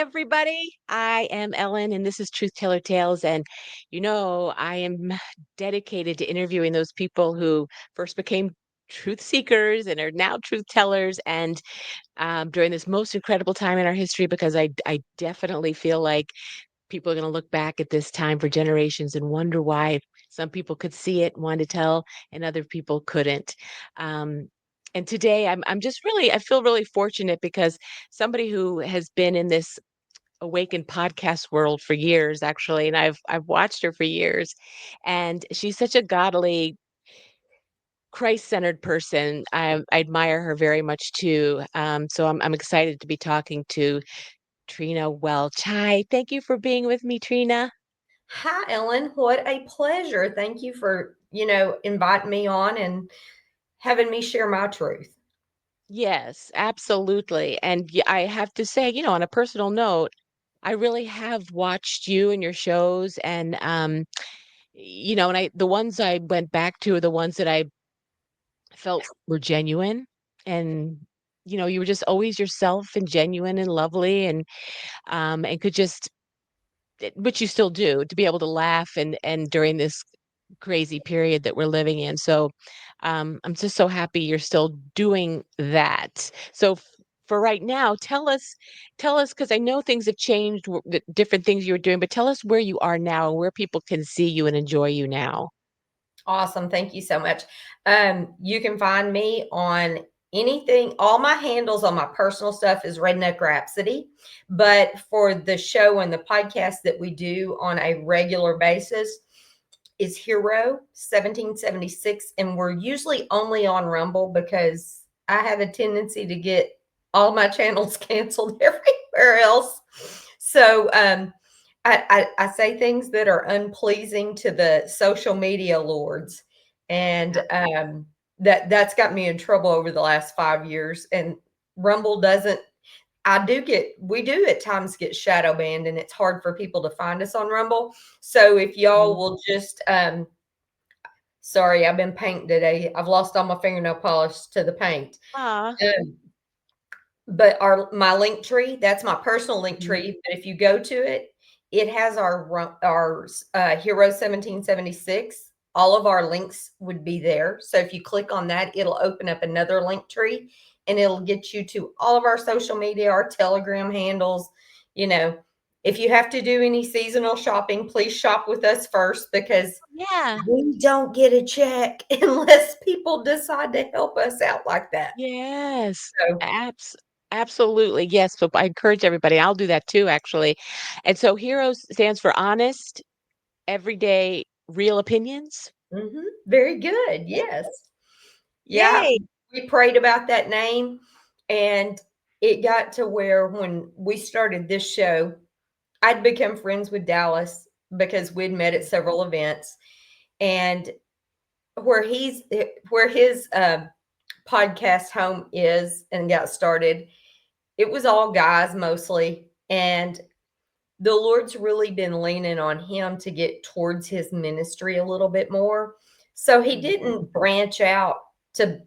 everybody. I am Ellen, and this is Truth Teller Tales. And I am dedicated to interviewing those people who first became truth seekers and are now truth tellers. And during this most incredible time in our history, because I definitely feel like people are going to look back at this time for generations and wonder why some people could see it, wanted to tell, and other people couldn't. Um, and today I'm just really I feel really fortunate because somebody who has been in this awakened podcast world for years actually, and I've watched her for years, and she's such a godly, Christ-centered person. I admire her very much too. So I'm excited to be talking to Trina Welch. Hi, thank you for being with me, Trina. Hi, Ellen. What a pleasure. Thank you for, inviting me on and having me share my truth. Yes, absolutely. And I have to say, on a personal note, I really have watched you and your shows, and and the ones I went back to are the ones that I felt were genuine, and you were just always yourself and genuine and lovely, and could just, which you still do, to be able to laugh and during this crazy period that we're living in. So I'm just so happy you're still doing that. So for right now, tell us, because I know things have changed, the different things you were doing, but tell us where you are now and where people can see you and enjoy you now. Awesome. Thank you so much. You can find me on anything. All my handles on my personal stuff is Redneck Rhapsody. But for the show and the podcast that we do on a regular basis is Hero 1776. And we're usually only on Rumble because I have a tendency to get all my channels canceled everywhere else. So I say things that are unpleasing to the social media lords, and that's got me in trouble over the last 5 years. And Rumble doesn't. We do at times get shadow banned, and it's hard for people to find us on Rumble. So if y'all Mhm. will just, sorry, I've been painting today. I've lost all my fingernail polish to the paint. Ah. Um, but my link tree, that's my personal link Mhm. tree. But if you go to it, it has our Hero 1776. All of our links would be there. So if you click on that, it'll open up another link tree and it'll get you to all of our social media, our Telegram handles. You know, if you have to do any seasonal shopping, please shop with us first because Yeah. we don't get a check unless people decide to help us out like that. Yes. So Abs Absolutely. Yes. So I encourage everybody. I'll do that too, actually. And so HEROES stands for honest, everyday, real opinions. very good. Yeah. Yes. Yeah, Yay. we prayed about that name, and it got to where when we started this show, I'd become friends with Dallas because we'd met at several events, and where he's where his podcast home is and got started, it was all guys mostly, and the Lord's really been leaning on him to get towards his ministry a little bit more. So he Mhm. didn't branch out to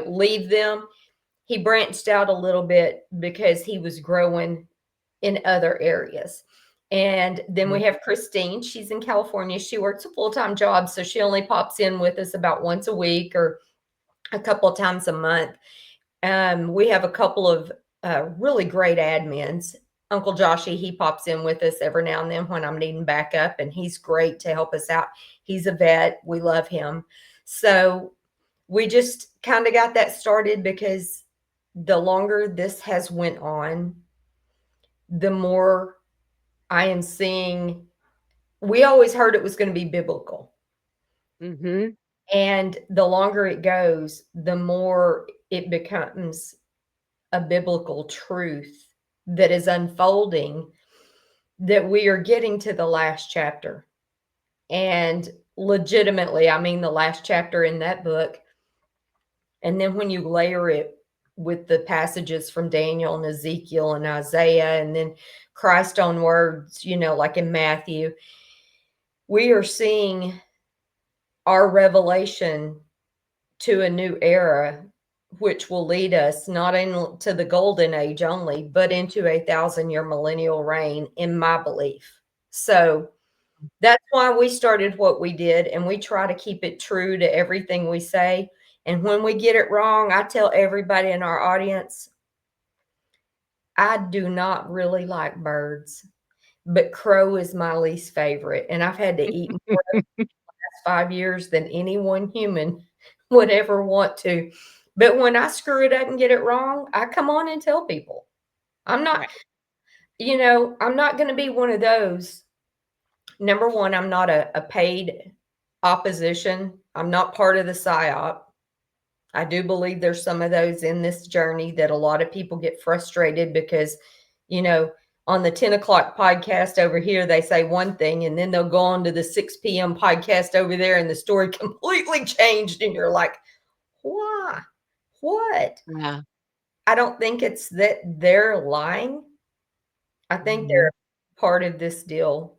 leave them. He branched out a little bit because he was growing in other areas. And then Mhm. we have Christine. She's in California. She works a full-time job, so she only pops in with us about once a week or a couple of times a month. We have a couple of really great admins. Uncle Joshy, he pops in with us every now and then when I'm needing backup, and he's great to help us out. He's a vet. We love him. So we just kind of got that started because the longer this has went on, the more I am seeing. We always heard it was going to be biblical. Mhm. And the longer it goes, the more it becomes a biblical truth that is unfolding, that we are getting to the last chapter. And legitimately, I mean, the last chapter in that book. And then when you layer it with the passages from Daniel and Ezekiel and Isaiah, and then Christ on words, like in Matthew, we are seeing our revelation to a new era. which will lead us not into the golden age only, but into a 1,000-year millennial reign, in my belief. So that's why we started what we did, and we try to keep it true to everything we say. And when we get it wrong, I tell everybody in our audience, I do not really like birds, but crow is my least favorite. And I've had to eat more in the last 5 years than any one human would ever want to. But when I screw it up and get it wrong, I come on and tell people. I'm not, Right. I'm not going to be one of those. Number one, I'm not a paid opposition. I'm not part of the PSYOP. I do believe there's some of those in this journey that a lot of people get frustrated because, you know, on the 10 o'clock podcast over here, they say one thing and then they'll go on to the 6 p.m. podcast over there and the story completely changed. And you're like, why? What? Yeah. I don't think it's that they're lying. I think Mhm. they're part of this deal.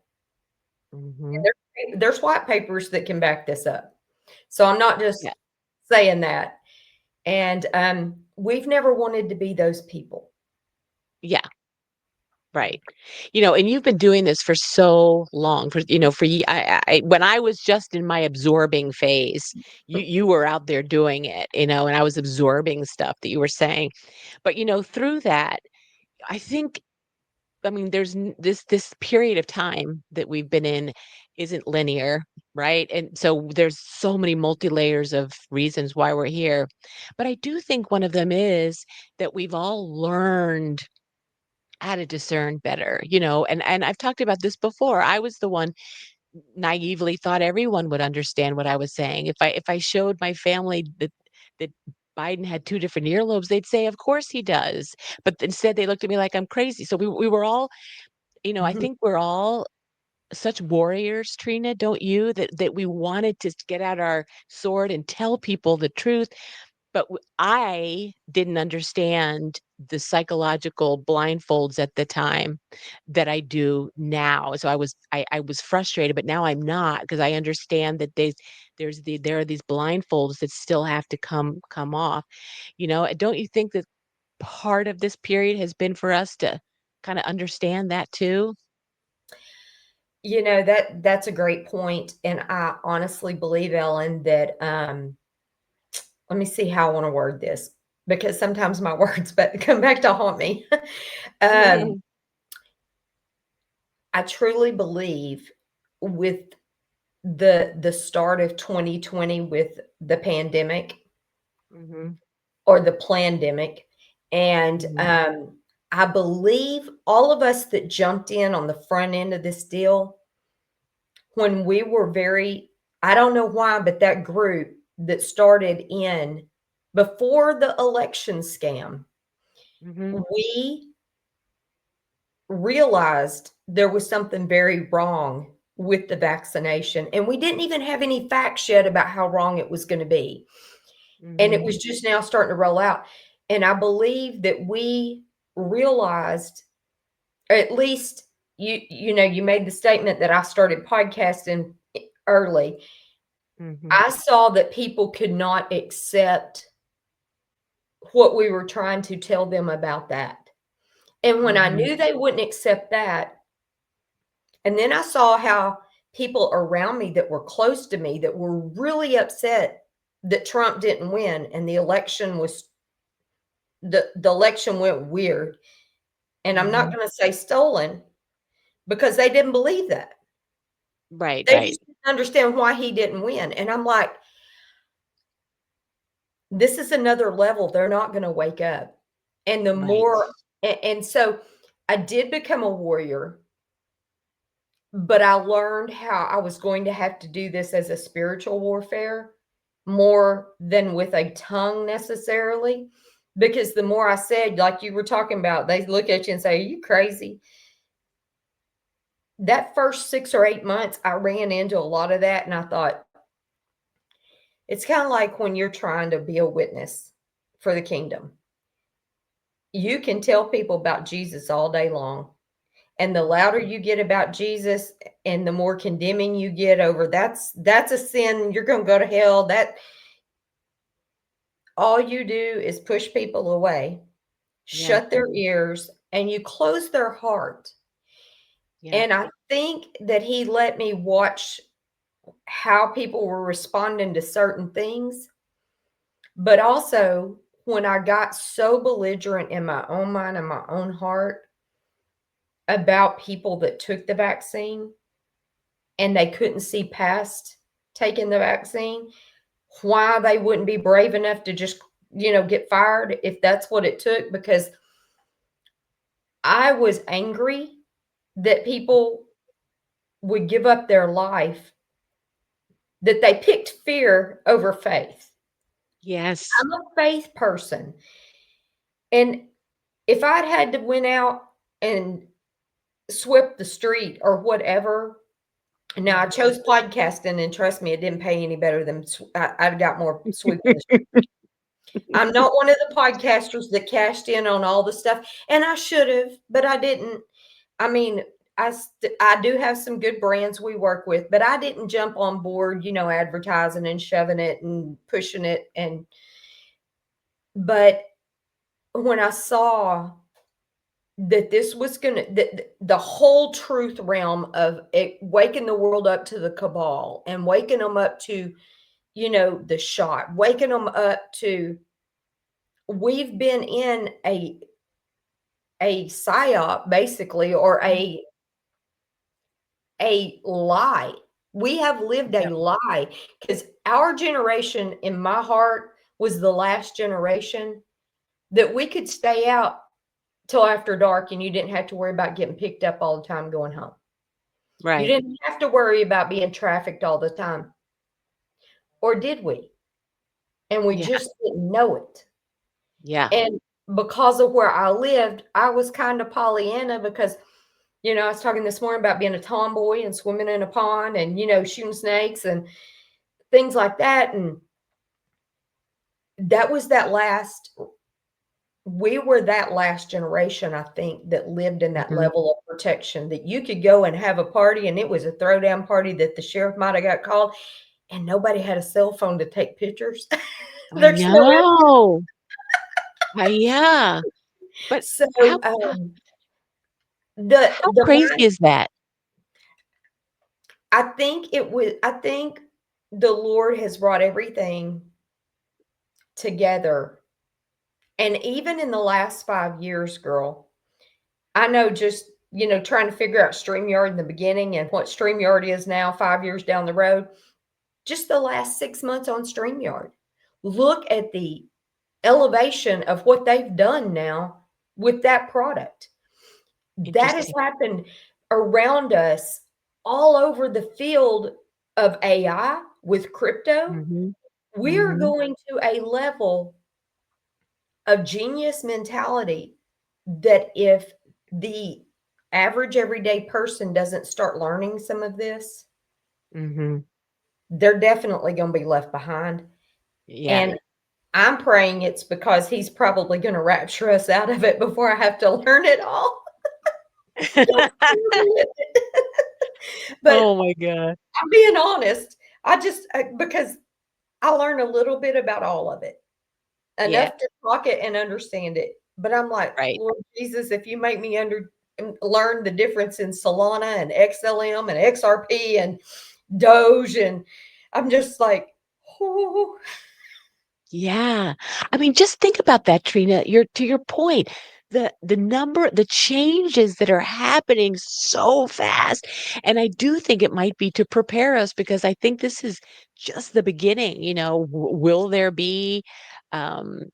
Mhm. And there's white papers that can back this up. So I'm not just Yeah. saying that. And we've never wanted to be those people. Yeah. Right. And you've been doing this for so long, for when I was just in my absorbing phase, you were out there doing it, and I was absorbing stuff that you were saying. But, through that, I think, I mean, there's this period of time that we've been in isn't linear, right? And so there's so many multi layers of reasons why we're here. But I do think one of them is that we've all learned how to discern better, and I've talked about this before. I was the one naively thought everyone would understand what I was saying. If I showed my family that Biden had two different earlobes, they'd say, "Of course he does." But instead, they looked at me like I'm crazy. So we were all, I think we're all such warriors, Trina, don't you? That we wanted to get out our sword and tell people the truth, but I didn't understand the psychological blindfolds at the time that I do now. So I was frustrated, but now I'm not, because I understand that there are these blindfolds that still have to come off. Don't you think that part of this period has been for us to kind of understand that too? That's a great point, and I honestly believe, Ellen, that let me see how I want to word this because sometimes my words but come back to haunt me. um, Mhm. I truly believe with the start of 2020 with the pandemic Mhm. or the plandemic, and Mhm. I believe all of us that jumped in on the front end of this deal when we were very, I don't know why, but that group that started in before the election scam, Mhm. we realized there was something very wrong with the vaccination. And we didn't even have any facts yet about how wrong it was going to be. And it Mhm. was just now starting to roll out. And I believe that we realized, or at least you made the statement that I started podcasting early. Mhm. I saw that people could not accept what we were trying to tell them about that. And when I Mhm. knew they wouldn't accept that, and then I saw how people around me that were close to me that were really upset that Trump didn't win and the election went weird. And I'm not Mhm. going to say stolen because they didn't believe that. Right, They right, just didn't understand why he didn't win. And I'm like, this is another level. They're not going to wake up. And the right. more, and so I did become a warrior, but I learned how I was going to have to do this as a spiritual warfare more than with a tongue necessarily. Because the more I said, like you were talking about, they look at you and say, "Are you crazy?" That first 6 or 8 months, I ran into a lot of that. And I thought, it's kind of like when you're trying to be a witness for the kingdom. You can tell people about Jesus all day long. And the louder you get about Jesus and the more condemning you get over that's a sin, you're going to go to hell. That all you do is push people away, Yeah. shut their ears, and you close their heart. Yeah. And I think that he let me watch how people were responding to certain things, but also when I got so belligerent in my own mind and my own heart about people that took the vaccine and they couldn't see past taking the vaccine, why they wouldn't be brave enough to just, get fired if that's what it took, because I was angry that people would give up their life, that they picked fear over faith. Yes. I'm a faith person. And if I'd had to went out and swept the street or whatever, now I Mhm. chose podcasting, and trust me, it didn't pay any better than I've got more sweeping the street. I'm not one of the podcasters that cashed in on all the stuff, and I should have, but I didn't. I mean, I do have some good brands we work with, but I didn't jump on board, advertising and shoving it and pushing it. But when I saw that this was gonna that the whole truth realm of it, waking the world up to the cabal and waking them up to, the shot, waking them up to, we've been in a psyop basically, or Mhm. a lie. We have lived a Yep. lie, because our generation, in my heart, was the last generation that we could stay out till after dark and you didn't have to worry about getting picked up all the time going home. You Right. didn't have to worry about being trafficked all the time. Or did we? And we Yeah. just didn't know it. Yeah. And because of where I lived, I was kind of Pollyanna, because, I was talking this morning about being a tomboy and swimming in a pond and, shooting snakes and things like that. And that was that last, we were that last generation, I think, that lived in that Mhm. level of protection, that you could go and have a party and it was a throwdown party that the sheriff might have got called and nobody had a cell phone to take pictures. I There's no, know. Yeah. But so how how the crazy is that? I think the Lord has brought everything together. And even in the last 5 years, girl, I know, just, trying to figure out StreamYard in the beginning and what StreamYard is now 5 years down the road, just the last 6 months on StreamYard. Look at the elevation of what they've done now with that product. That has Interesting. happened around us all over the field of AI with crypto. Mhm. We are Mhm. going to a level of genius mentality that if the average everyday person doesn't start learning some of this, Mhm. they're definitely going to be left behind. Yeah. And I'm praying it's because he's probably going to rapture us out of it before I have to learn it all. But Oh my god. I'm being honest. Because I learn a little bit about all of it, Yeah. enough to talk it and understand it. But I'm like, Right. Lord Jesus, if you make me learn the difference in Solana and XLM and XRP and Doge, and I'm just like, oh, Yeah. I mean, just think about that, Trina. To your point, the changes that are happening so fast. And I do think it might be to prepare us because I think this is just the beginning. Will there be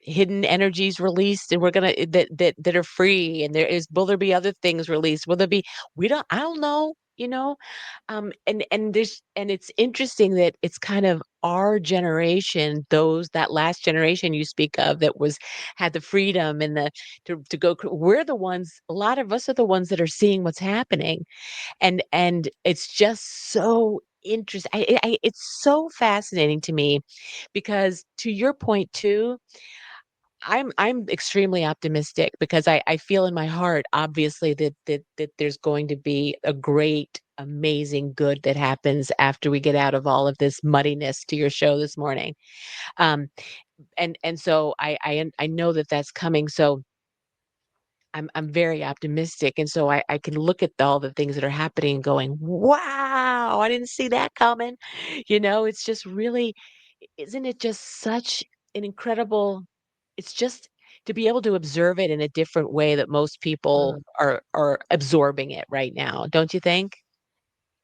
hidden energies released and we're gonna that are free and will there be other things released? Will there be I don't know. And it's interesting that it's kind of our generation, that last generation you speak of that had the freedom and to go. We're the ones. A lot of us are the ones that are seeing what's happening, and it's just so interesting. It's so fascinating to me because to your point too, I'm extremely optimistic because I feel in my heart, obviously, that there's going to be a great, amazing good that happens after we get out of all of this muddiness to your show this morning. Um, and so I know that that's coming. So I'm very optimistic, and so I can look at all the things that are happening and going, "Wow, I didn't see that coming." It's just really, isn't it just such an incredible, it's just to be able to observe it in a different way that most people Mhm. are absorbing it right now, don't you think?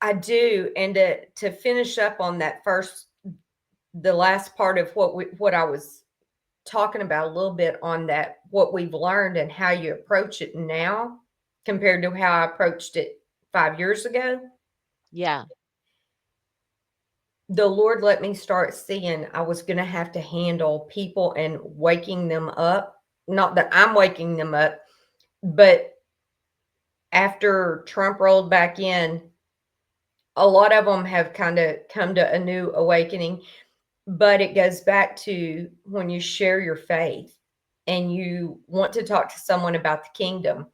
I do, and to finish up on that the last part of what I was talking about a little bit on that, what we've learned and how you approach it now compared to how I approached it 5 years ago. Yeah. The Lord let me start seeing I was going to have to handle people and waking them up. Not that I'm waking them up, but after Trump rolled back in, a lot of them have kind of come to a new awakening. But it goes back to when you share your faith and you want to talk to someone about the kingdom.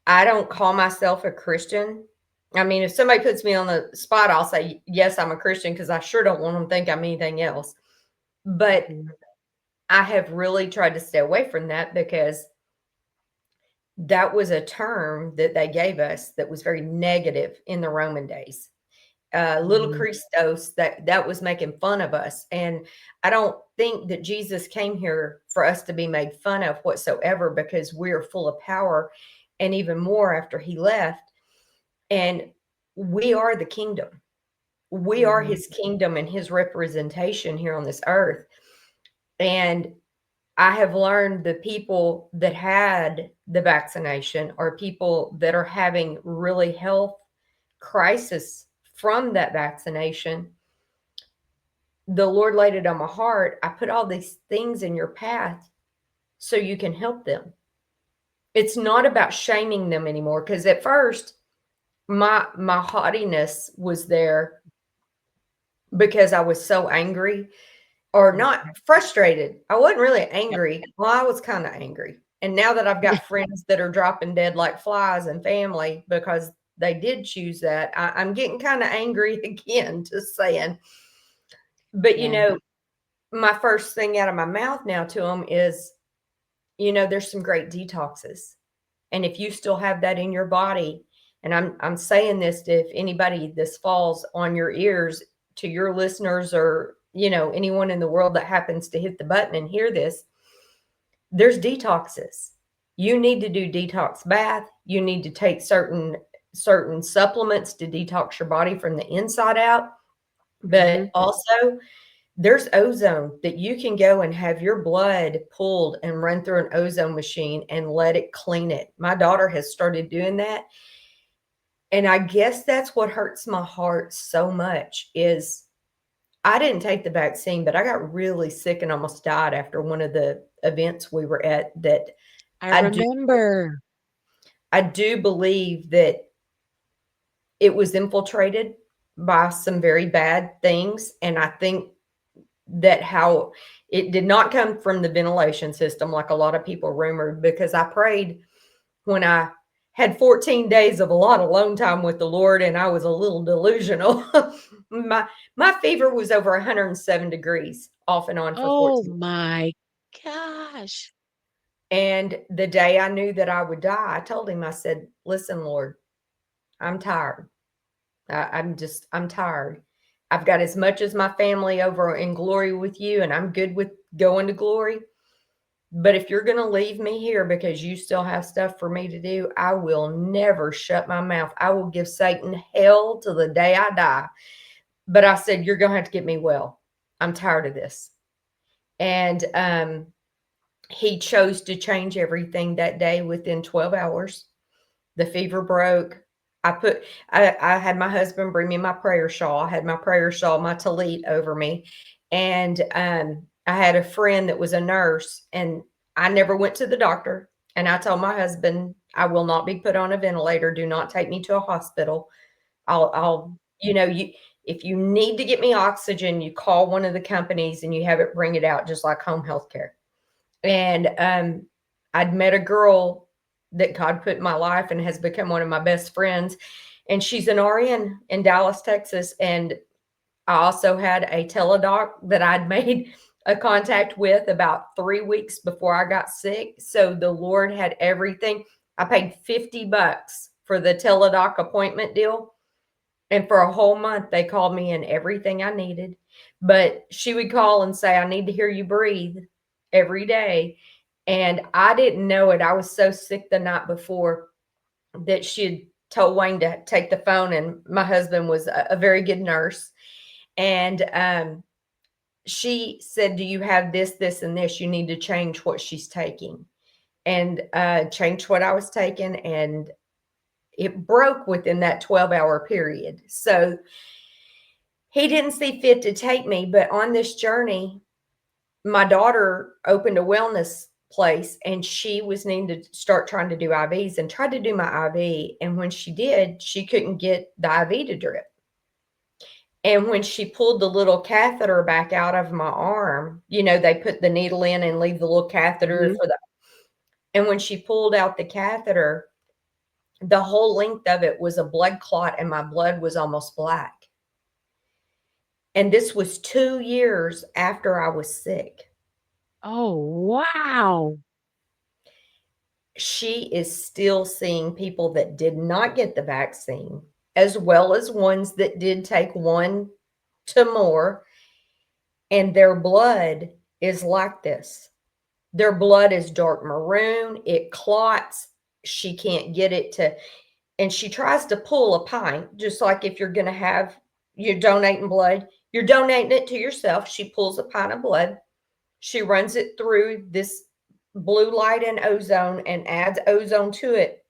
I don't call myself a Christian. I mean, if somebody puts me on the spot, I'll say, yes, I'm a Christian because I sure don't want them to think I'm anything else. But Mhm. I have really tried to stay away from that because that was a term that they gave us that was very negative in the Roman days. Little Mhm. Christos, that was making fun of us, and I don't think that Jesus came here for us to be made fun of whatsoever, because we're full of power, and even more after he left. And we are the kingdom. We are Mhm. his kingdom and his representation here on this earth. And I have learned the people that had the vaccination are people that are having really health crisis from that vaccination. The Lord laid it on my heart. I put all these things in your path so you can help them. It's not about shaming them anymore, because at first my haughtiness was there because I was so angry, or not Mhm. frustrated. I wasn't really Yep. angry. Well, I was kind of angry. And now that I've got friends that are dropping dead like flies and family because they did choose that, I'm getting kind of angry again, just saying. But Yeah. my first thing out of my mouth now to them is, there's some great detoxes. And if you still have that in your body, and I'm saying this to, if anybody this falls on your ears, to your listeners, or anyone in the world that happens to hit the button and hear this, there's detoxes. You need to do detox bath. You need to take certain supplements to detox your body from the inside out. But Mhm. also, there's ozone that you can go and have your blood pulled and run through an ozone machine and let it clean it. My daughter has started doing that. And I guess that's what hurts my heart so much is I didn't take the vaccine, but I got really sick and almost died after one of the events we were at. That I I do remember. I do believe that it was infiltrated by some very bad things. And I think that how it did not come from the ventilation system like a lot of people rumored, because I prayed when I had 14 days of a lot of alone time with the Lord, and I was a little delusional. My fever was over 107 degrees off and on for Oh 14. my gosh. And the day I knew that I would die, I told him, I said, listen, Lord, I'm tired. I'm tired. I've got as much as my family over in glory with you, and I'm good with going to glory. But if you're going to leave me here because you still have stuff for me to do, I will never shut my mouth. I will give Satan hell till the day I die. But I said, you're going to have to get me well. I'm tired of this. And he chose to change everything that day within 12 hours. The fever broke. I had my husband bring me my prayer shawl. I had my prayer shawl, my tallit over me. And I had a friend that was a nurse, and I never went to the doctor. And I told my husband, I will not be put on a ventilator. Do not take me to a hospital. I'll, you, if you need to get me oxygen, you call one of the companies and you have it bring it out, just like home health care. And I'd met a girl that God put in my life and has become one of my best friends. And she's an RN in Dallas, Texas. And I also had a teledoc that I'd made a contact with about 3 weeks before I got sick. So the Lord had everything. I paid $50 for the teledoc appointment deal. And for a whole month, they called me in everything I needed. But she would call and say, I need to hear you breathe every day. And I didn't know it. I was so sick the night before that she had told Wayne to take the phone. And my husband was a very good nurse. And she said, do you have this, this, and this? You need to change what she's taking. And changed what I was taking. And it broke within that 12-hour period. So he didn't see fit to take me. But on this journey, my daughter opened a wellness place and she was needing to start trying to do IVs and tried to do my IV. And when she did, she couldn't get the IV to drip. And when she pulled the little catheter back out of my arm, they put the needle in and leave the little catheter Mhm. for the. And when she pulled out the catheter, the whole length of it was a blood clot and my blood was almost black. And this was 2 years after I was sick. Oh, wow. She is still seeing people that did not get the vaccine, as well as ones that did take one to more, and their blood is like this. Their blood is dark maroon, it clots. She can't get it to, and she tries to pull a pint, just like if you're going to have, you're donating blood, you're donating it to yourself. She pulls a pint of blood, she runs it through this blue light and ozone and adds ozone to it.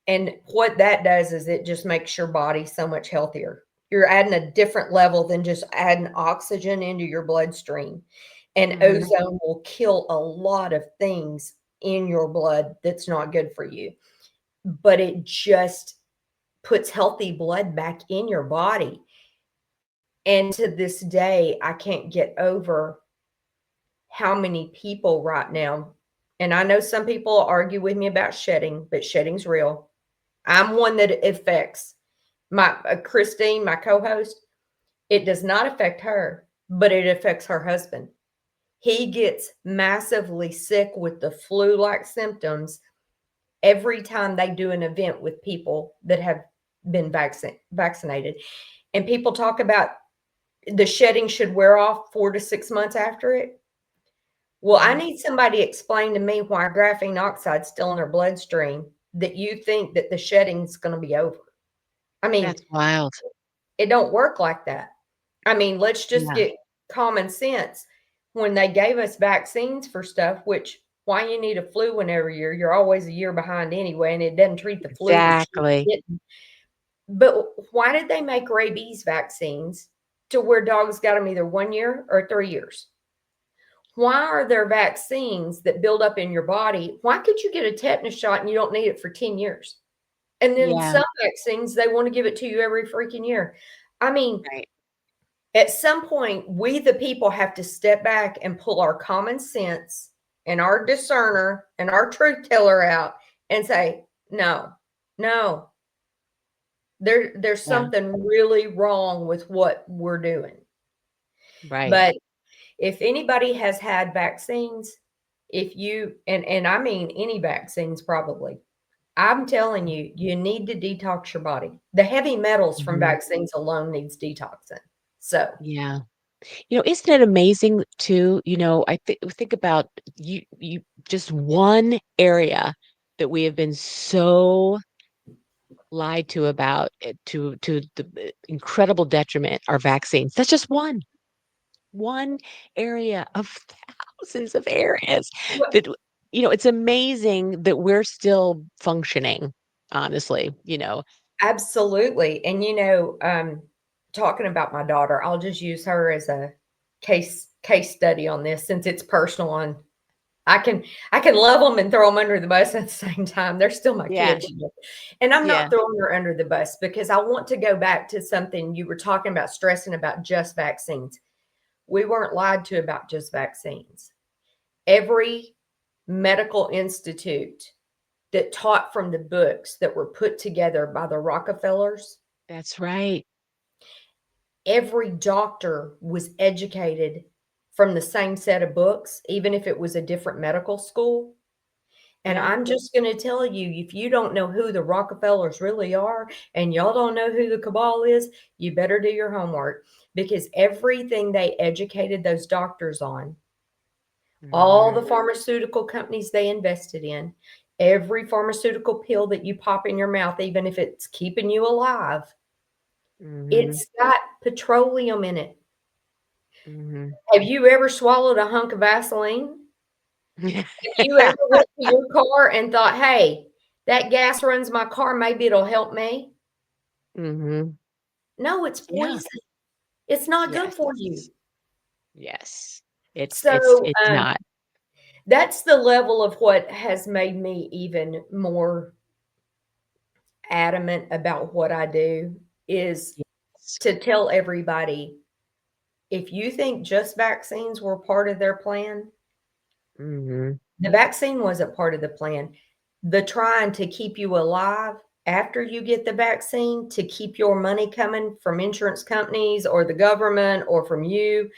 And what that does is it just makes your body so much healthier. You're adding a different level than just adding oxygen into your bloodstream. And Mhm. ozone will kill a lot of things in your blood that's not good for you. But it just puts healthy blood back in your body. And to this day, I can't get over how many people right now, and I know some people argue with me about shedding, but shedding's real. I'm one that it affects. My Christine, my co-host, it does not affect her, but it affects her husband. He gets massively sick with the flu-like symptoms every time they do an event with people that have been vaccinated. And people talk about the shedding should wear off 4 to 6 months after it. Well, I Mhm. need somebody to explain to me why graphene oxide's still in their bloodstream that you think that the shedding's going to be over. I mean, That's wild. it don't work like that. I mean, let's just Yeah, get common sense. When they gave us vaccines for stuff, which why you need a flu one every year, you're always a year behind anyway, and it doesn't treat the flu that you're exactly. getting. But why did they make rabies vaccines to where dogs got them either 1 year or 3 years? Why are there vaccines that build up in your body? Why could you get a tetanus shot and you don't need it for 10 years? And then Yeah, some vaccines, they want to give it to you every freaking year. I mean, right. at some point, we the people have to step back and pull our common sense and our discerner and our truth teller out and say, no, no, there's Yeah, something really wrong with what we're doing. right. But if anybody has had vaccines, if you and I mean any vaccines probably, I'm telling you, you need to detox your body. The heavy metals from Mhm. vaccines alone needs detoxing. So, Yeah. Isn't it amazing too, I think about you just one area that we have been so lied to about it to the incredible detriment are vaccines. That's just one area of thousands of areas that it's amazing that we're still functioning, honestly. absolutely. And talking about my daughter, I'll just use her as a case study on this since it's personal and I can I can love them and throw them under the bus at the same time. They're still my Yeah, kids. And I'm yeah, not throwing her under the bus because I want to go back to something you were talking about, stressing about just vaccines. We weren't lied to about just vaccines. Every medical institute that taught from the books that were put together by the Rockefellers, that's right. every doctor was educated from the same set of books, even if it was a different medical school. And Yeah. I'm just going to tell you, if you don't know who the Rockefellers really are and y'all don't know who the cabal is, you better do your homework, because everything they educated those doctors on, all Mhm. the pharmaceutical companies they invested in, every pharmaceutical pill that you pop in your mouth, even if it's keeping you alive, Mhm. it's got petroleum in it. Mhm. Have you ever swallowed a hunk of Vaseline? Yeah. Have you ever went to your car and thought, hey, that gas runs my car, maybe it'll help me? Mhm. No, it's Yeah. poison. It's not good for you. Yes. Yes. It's it's So, it's not. that's the level of what has made me even more adamant about what I do, is Yes. to tell everybody, if you think just vaccines were part of their plan, Mhm. the vaccine wasn't part of the plan. The trying to keep you alive after you get the vaccine, to keep your money coming from insurance companies or the government or from you,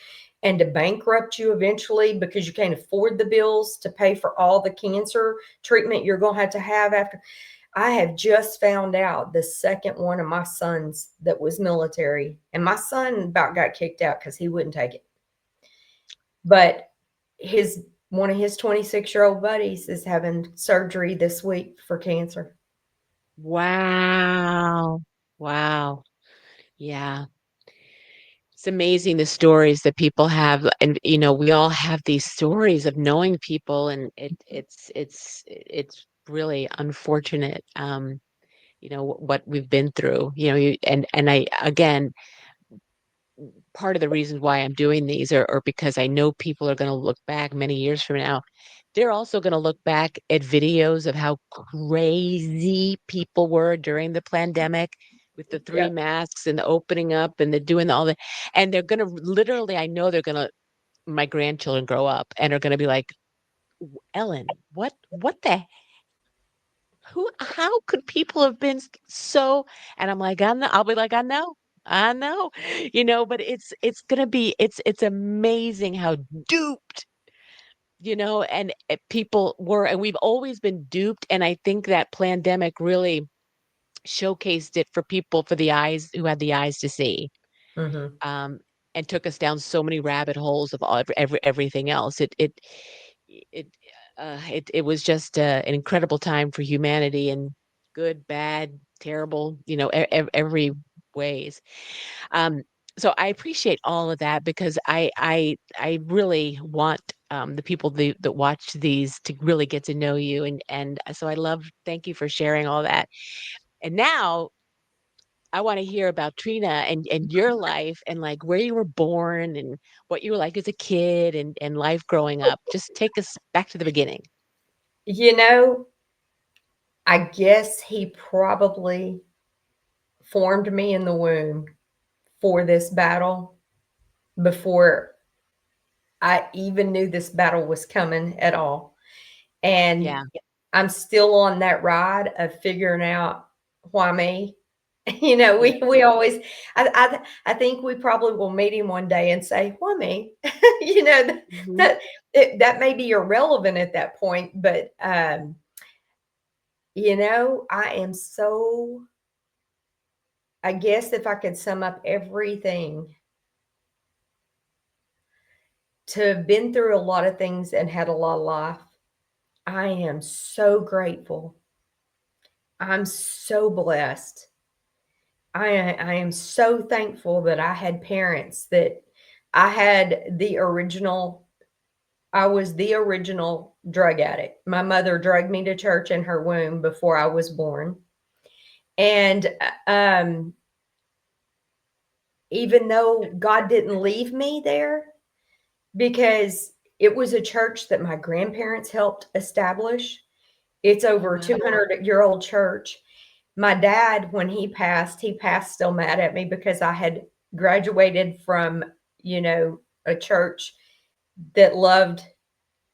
and to bankrupt you eventually because you can't afford the bills to pay for all the cancer treatment you're going to have after. I have just found out the second one of my sons that was military, and my son about got kicked out because he wouldn't take it. But his one of his 26-year-old buddies is having surgery this week for cancer. Wow. Wow. Yeah. It's amazing the stories that people have, and we all have these stories of knowing people, and it's really unfortunate, what we've been through. And I again, part of the reasons why I'm doing these are because I know people are going to look back many years from now. They're also going to look back at videos of how crazy people were during the pandemic with the three Yep. masks and the opening up and the doing all the, and they're going to literally, I know they're going to, my grandchildren grow up and are going to be like, Ellen, what the how could people have been so, and I'm like, I know, I'll be like, I know, but it's gonna be, it's amazing how duped, and people were, and we've always been duped, and I think that pandemic really showcased it for people, for the eyes who had the eyes to see, Mhm. um, and took us down so many rabbit holes of all, everything else. It it was just an incredible time for humanity, and good, bad, terrible, every ways. Um, so I appreciate all of that, because I really want, the people that watch these to really get to know you, and so I love, thank you for sharing all that. And now I want to hear about Trina and your life, and like where you were born and what you were like as a kid, and life growing up. Just take us back to the beginning. You know, I guess he probably formed me in the womb for this battle before I even knew this battle was coming at all. And Yeah. I'm still on that ride of figuring out why me. Yeah. We always, I think we probably will meet him one day and say, why me? you know, that, Mhm. that, that may be irrelevant at that point, but, I am so, I guess if I could sum up everything, to have been through a lot of things and had a lot of life, I am so grateful. I'm so blessed. I am so thankful that I had parents that I had the original I was the original drug addict. My mother drugged me to church in her womb before I was born. And even though God didn't leave me there, because it was a church that my grandparents helped establish. It's Oh, over a wow. 200-year-old church. My dad, when he passed still mad at me because I had graduated from, a church that loved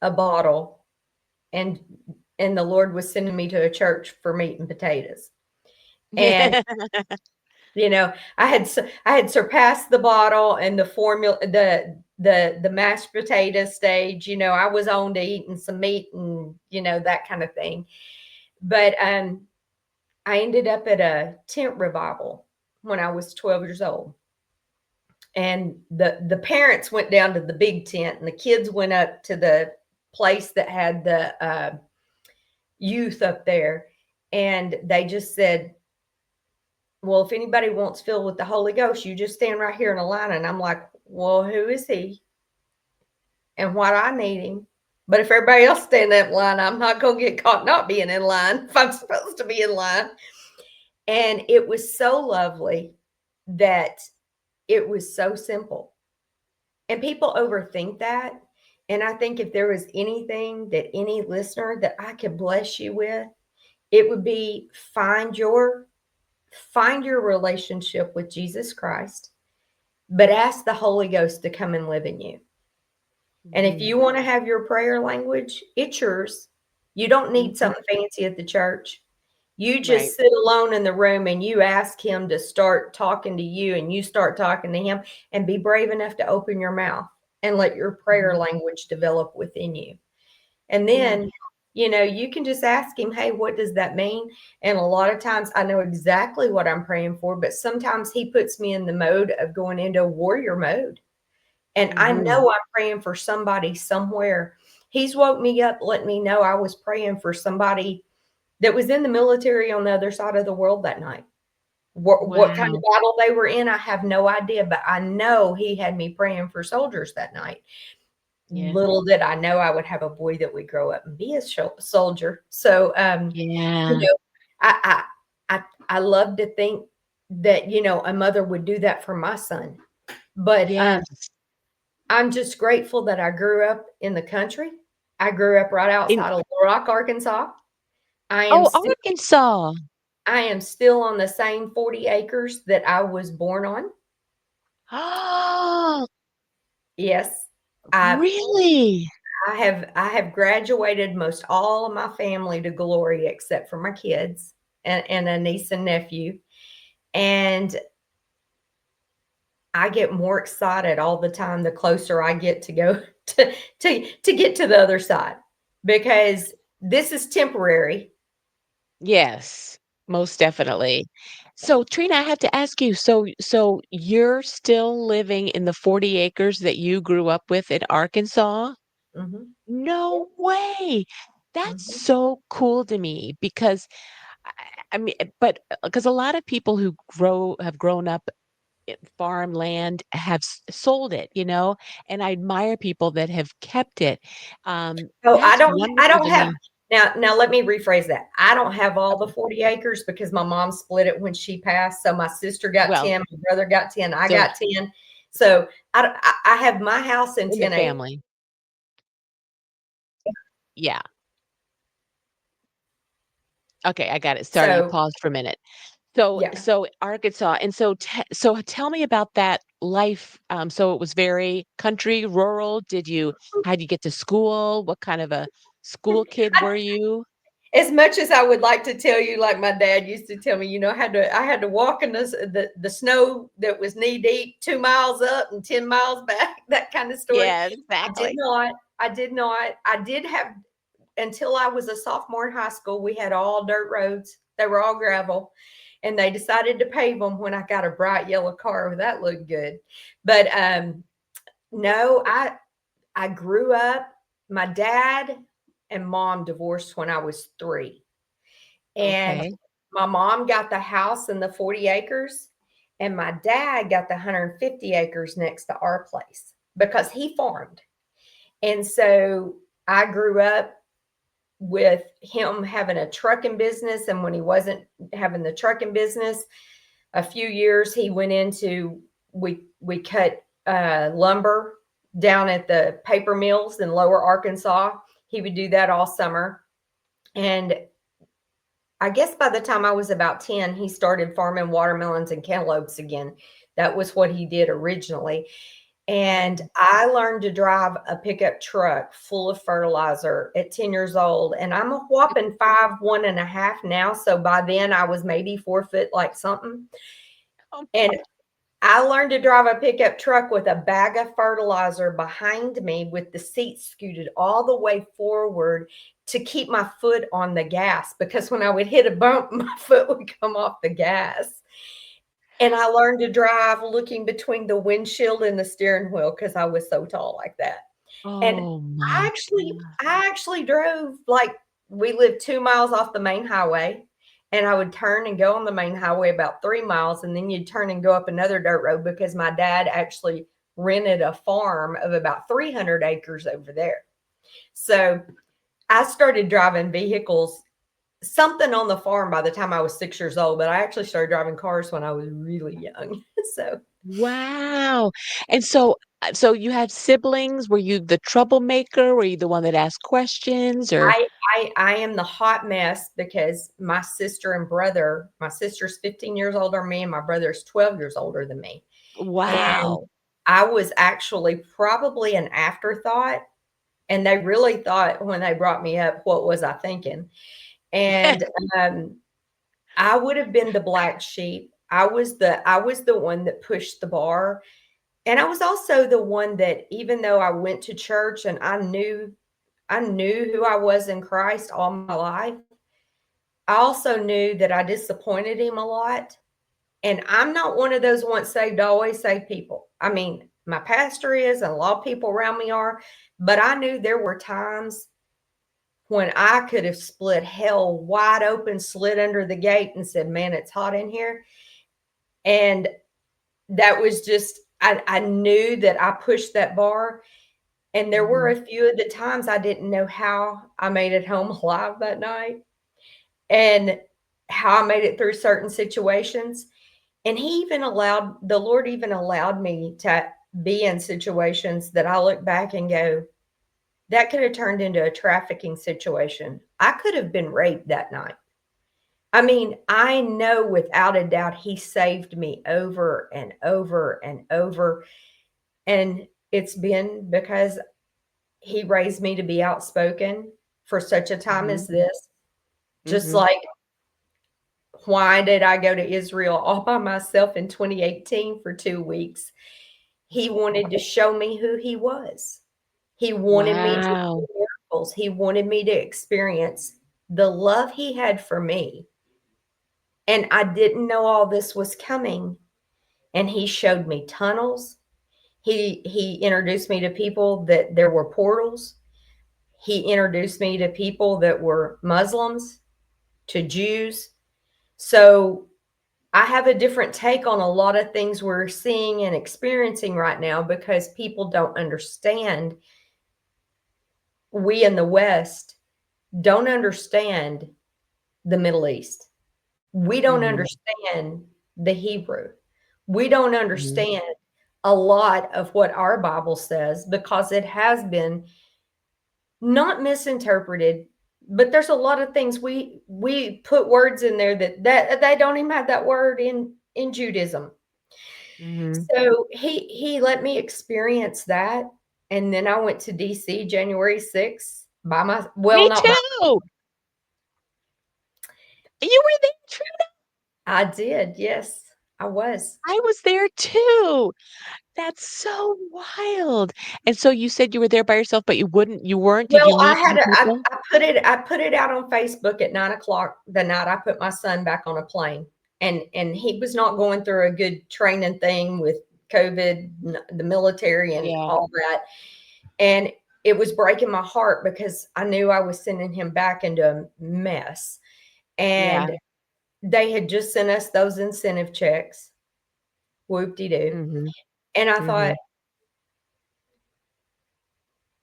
a bottle, and the Lord was sending me to a church for meat and potatoes. And I had surpassed the bottle and the formula, the mashed potato stage. I was on to eating some meat and that kind of thing. But I ended up at a tent revival when I was 12 years old. And the parents went down to the big tent and the kids went up to the place that had the youth up there. And they just said, well, if anybody wants filled with the Holy Ghost, you just stand right here in a line. And I'm like, well, who is he? And why do I need him? But if everybody else stand in line, I'm not going to get caught not being in line if I'm supposed to be in line. And it was so lovely that it was so simple. And people overthink that. And I think if there was anything that any listener that I could bless you with, it would be find your relationship with Jesus Christ, but ask the Holy Ghost to come and live in you. And if Mhm. you want to have your prayer language, it's yours. You don't need Mhm. something fancy at the church. You Right. just sit alone in the room and you ask him to start talking to you and you start talking to him, and be brave enough to open your mouth and let your prayer Mhm. language develop within you. And Yeah. then, you can just ask him, hey, what does that mean? And a lot of times I know exactly what I'm praying for, but sometimes he puts me in the mode of going into warrior mode. And I Mhm. know I'm praying for somebody somewhere. He's woke me up, let me know I was praying for somebody that was in the military on the other side of the world that night. What kind of Wow. battle they were in, I have no idea, but I know he had me praying for soldiers that night. Yeah. Little did I know I would have a boy that would grow up and be a soldier. So, you Yeah. know, I, I, I love to think that, a mother would do that for my son. But Yes. I'm just grateful that I grew up in the country. I grew up right In outside of Little Rock, Arkansas. I am Oh, still Arkansas. I am still on the same 40 acres that I was born on. Oh, Yes. I really? I have graduated most all of my family to glory except for my kids and a niece and nephew. And I get more excited all the time the closer I get to go to get to the other side, because this is temporary. Yes, most definitely. So, Trina, I have to ask you, so you're still living in the 40 acres that you grew up with in Arkansas? Mhm, No way. That's mhm. so cool to me because I, I mean, but because a lot of people who have grown up farmland have sold it, and I admire people that have kept it. Oh, I That's don't I wonderful don't to have me. now let me rephrase that. I don't have all the Okay. 40 acres because my mom split it when she passed. So my sister got Well, 10, my brother got 10, I so got 10. So I have my house in in the 10 acres. family. Yeah. Okay, I got it. Sorry, you So paused for a minute. yeah. So Arkansas, and so tell me about that life. So it was very country, rural. How'd you get to school? What kind of a school kid were you? As much as I would like to tell you, like my dad used to tell me, I had to walk in the snow that was knee deep, 2 miles up and 10 miles back, that kind of story. Yeah, I did exactly. not. I did not. I did have until I was a sophomore in high school. We had all dirt roads. They were all gravel, and they decided to pave them when I got a bright yellow car. That looked good, but no, I grew up. My dad and mom divorced when I was 3. And Okay. my mom got the house in the 40 acres, and my dad got the 150 acres next to our place because he farmed. And so I grew up with him having a trucking business. And when he wasn't having the trucking business, a few years he went into, we cut lumber down at the paper mills in Lower Arkansas. He would do that all summer. And I guess by the time I was about 10, he started farming watermelons and cantaloupes again. That was what he did originally. And Mhm. I learned to drive a pickup truck full of fertilizer at 10 years old. And I'm a whopping 5'1.5" now. So by then I was maybe 4 foot like something. Oh, And I learned to drive a pickup truck with a bag of fertilizer behind me with the seat scooted all the way forward to keep my foot on the gas, because when I would hit a bump, my foot would come off the gas. And I learned to drive looking between the windshield and the steering wheel because I was so tall like that. And Oh I my actually god. I actually drove, like, we lived 2 miles off the main highway, and I would turn and go on the main highway about 3 miles, and then you'd turn and go up another dirt road because my dad actually rented a farm of about 300 acres over there. So, I started driving vehicles, something on the farm, by the time I was 6 years old, but I actually started driving cars when I was really young. So, Wow. And so you had siblings? Were you the troublemaker? Were you the one that asked questions or I am the hot mess because my sister's 15 years older than me, and my brother's 12 years older than me. And wow. I was actually probably an afterthought, and they really thought when they brought me up, what was I thinking? And um, I would have been the black sheep. I was the one that pushed the bar. And I was also the one that, even though I went to church and I knew who I was in Christ all my life, I also knew that I disappointed him a lot. And I'm not one of those once saved, always saved people. I mean, my pastor is, and a lot of people around me are, but I knew there were times when I could have split hell wide open, slid under the gate, and said, "Man, it's hot in here." And that was just, I knew that I pushed that bar. And there were Mhm. a few of the times I didn't know how I made it home alive that night, and how I made it through certain situations. And the Lord even allowed me to be in situations that I look back and go, that could have turned into a trafficking situation. I could have been raped that night. I mean, I know without a doubt he saved me over and over and over. And it's been because he raised me to be outspoken for such a time as Mhm. this. Just Mhm. like, why did I go to Israel all by myself in 2018 for 2 weeks? He wanted to show me who he was. He wanted me to Wow. see miracles. He wanted me to experience the love he had for me. And I didn't know all this was coming. And he showed me tunnels. He introduced me to people that there were portals. He introduced me to people that were Muslims, to Jews. So I have a different take on a lot of things we're seeing and experiencing right now because people don't understand. We in the West don't understand the Middle East. We don't Mhm. understand the Hebrew. We don't Mhm. understand a lot of what our Bible says because it has been not misinterpreted, but there's a lot of things we put words in there that they don't even have that word in Judaism. Mhm. So he let me experience that, and then I went to DC January 6th by my well, Me not by too. You were there too. I did, yes, I was. I was there too. That's so wild. And so you said you were there by yourself, but you weren't? Did you Well, I meet had other a people? I put it out on Facebook at 9 o'clock the night I put my son back on a plane, and he was not going through a good training thing with COVID, the military, and Yeah. all that, and it was breaking my heart because I knew I was sending him back into a mess, Yeah. and they had just sent us those incentive checks, whoop-de-doo, Mhm. and I thought, Mhm.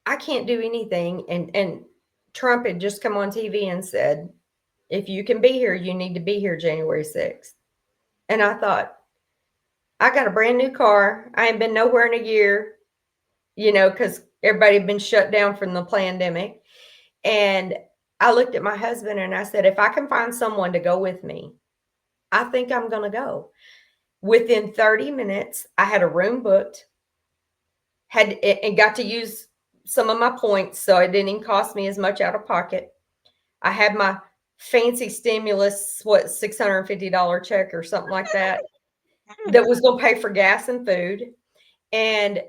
I can't do anything, and Trump had just come on TV and said, "If you can be here, you need to be here January 6th." And I thought, I got a brand new car. I ain't been nowhere in a year, because everybody had been shut down from the pandemic. And I looked at my husband and I said, if I can find someone to go with me, I think I'm going to go. Within 30 minutes, I had a room booked, and got to use some of my points, so it didn't even cost me as much out of pocket. I had my fancy stimulus, what, $650 check or something like that. that was gonna pay for gas and food, and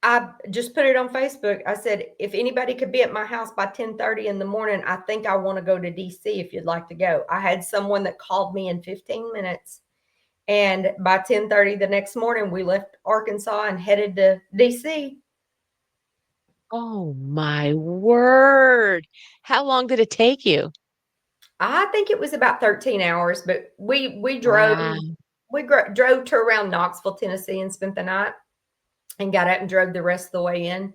I just put it on Facebook. I said, "If anybody could be at my house by 10:30 in the morning, I think I wanna go to DC if you'd like to go." I had someone that called me in 15 minutes, and by 10:30 the next morning, we left Arkansas and headed to DC. Oh my word. How long did it take you? I think it was about 13 hours, but we drove Wow. drove to around Knoxville, Tennessee, and spent the night, and got up and drove the rest of the way in.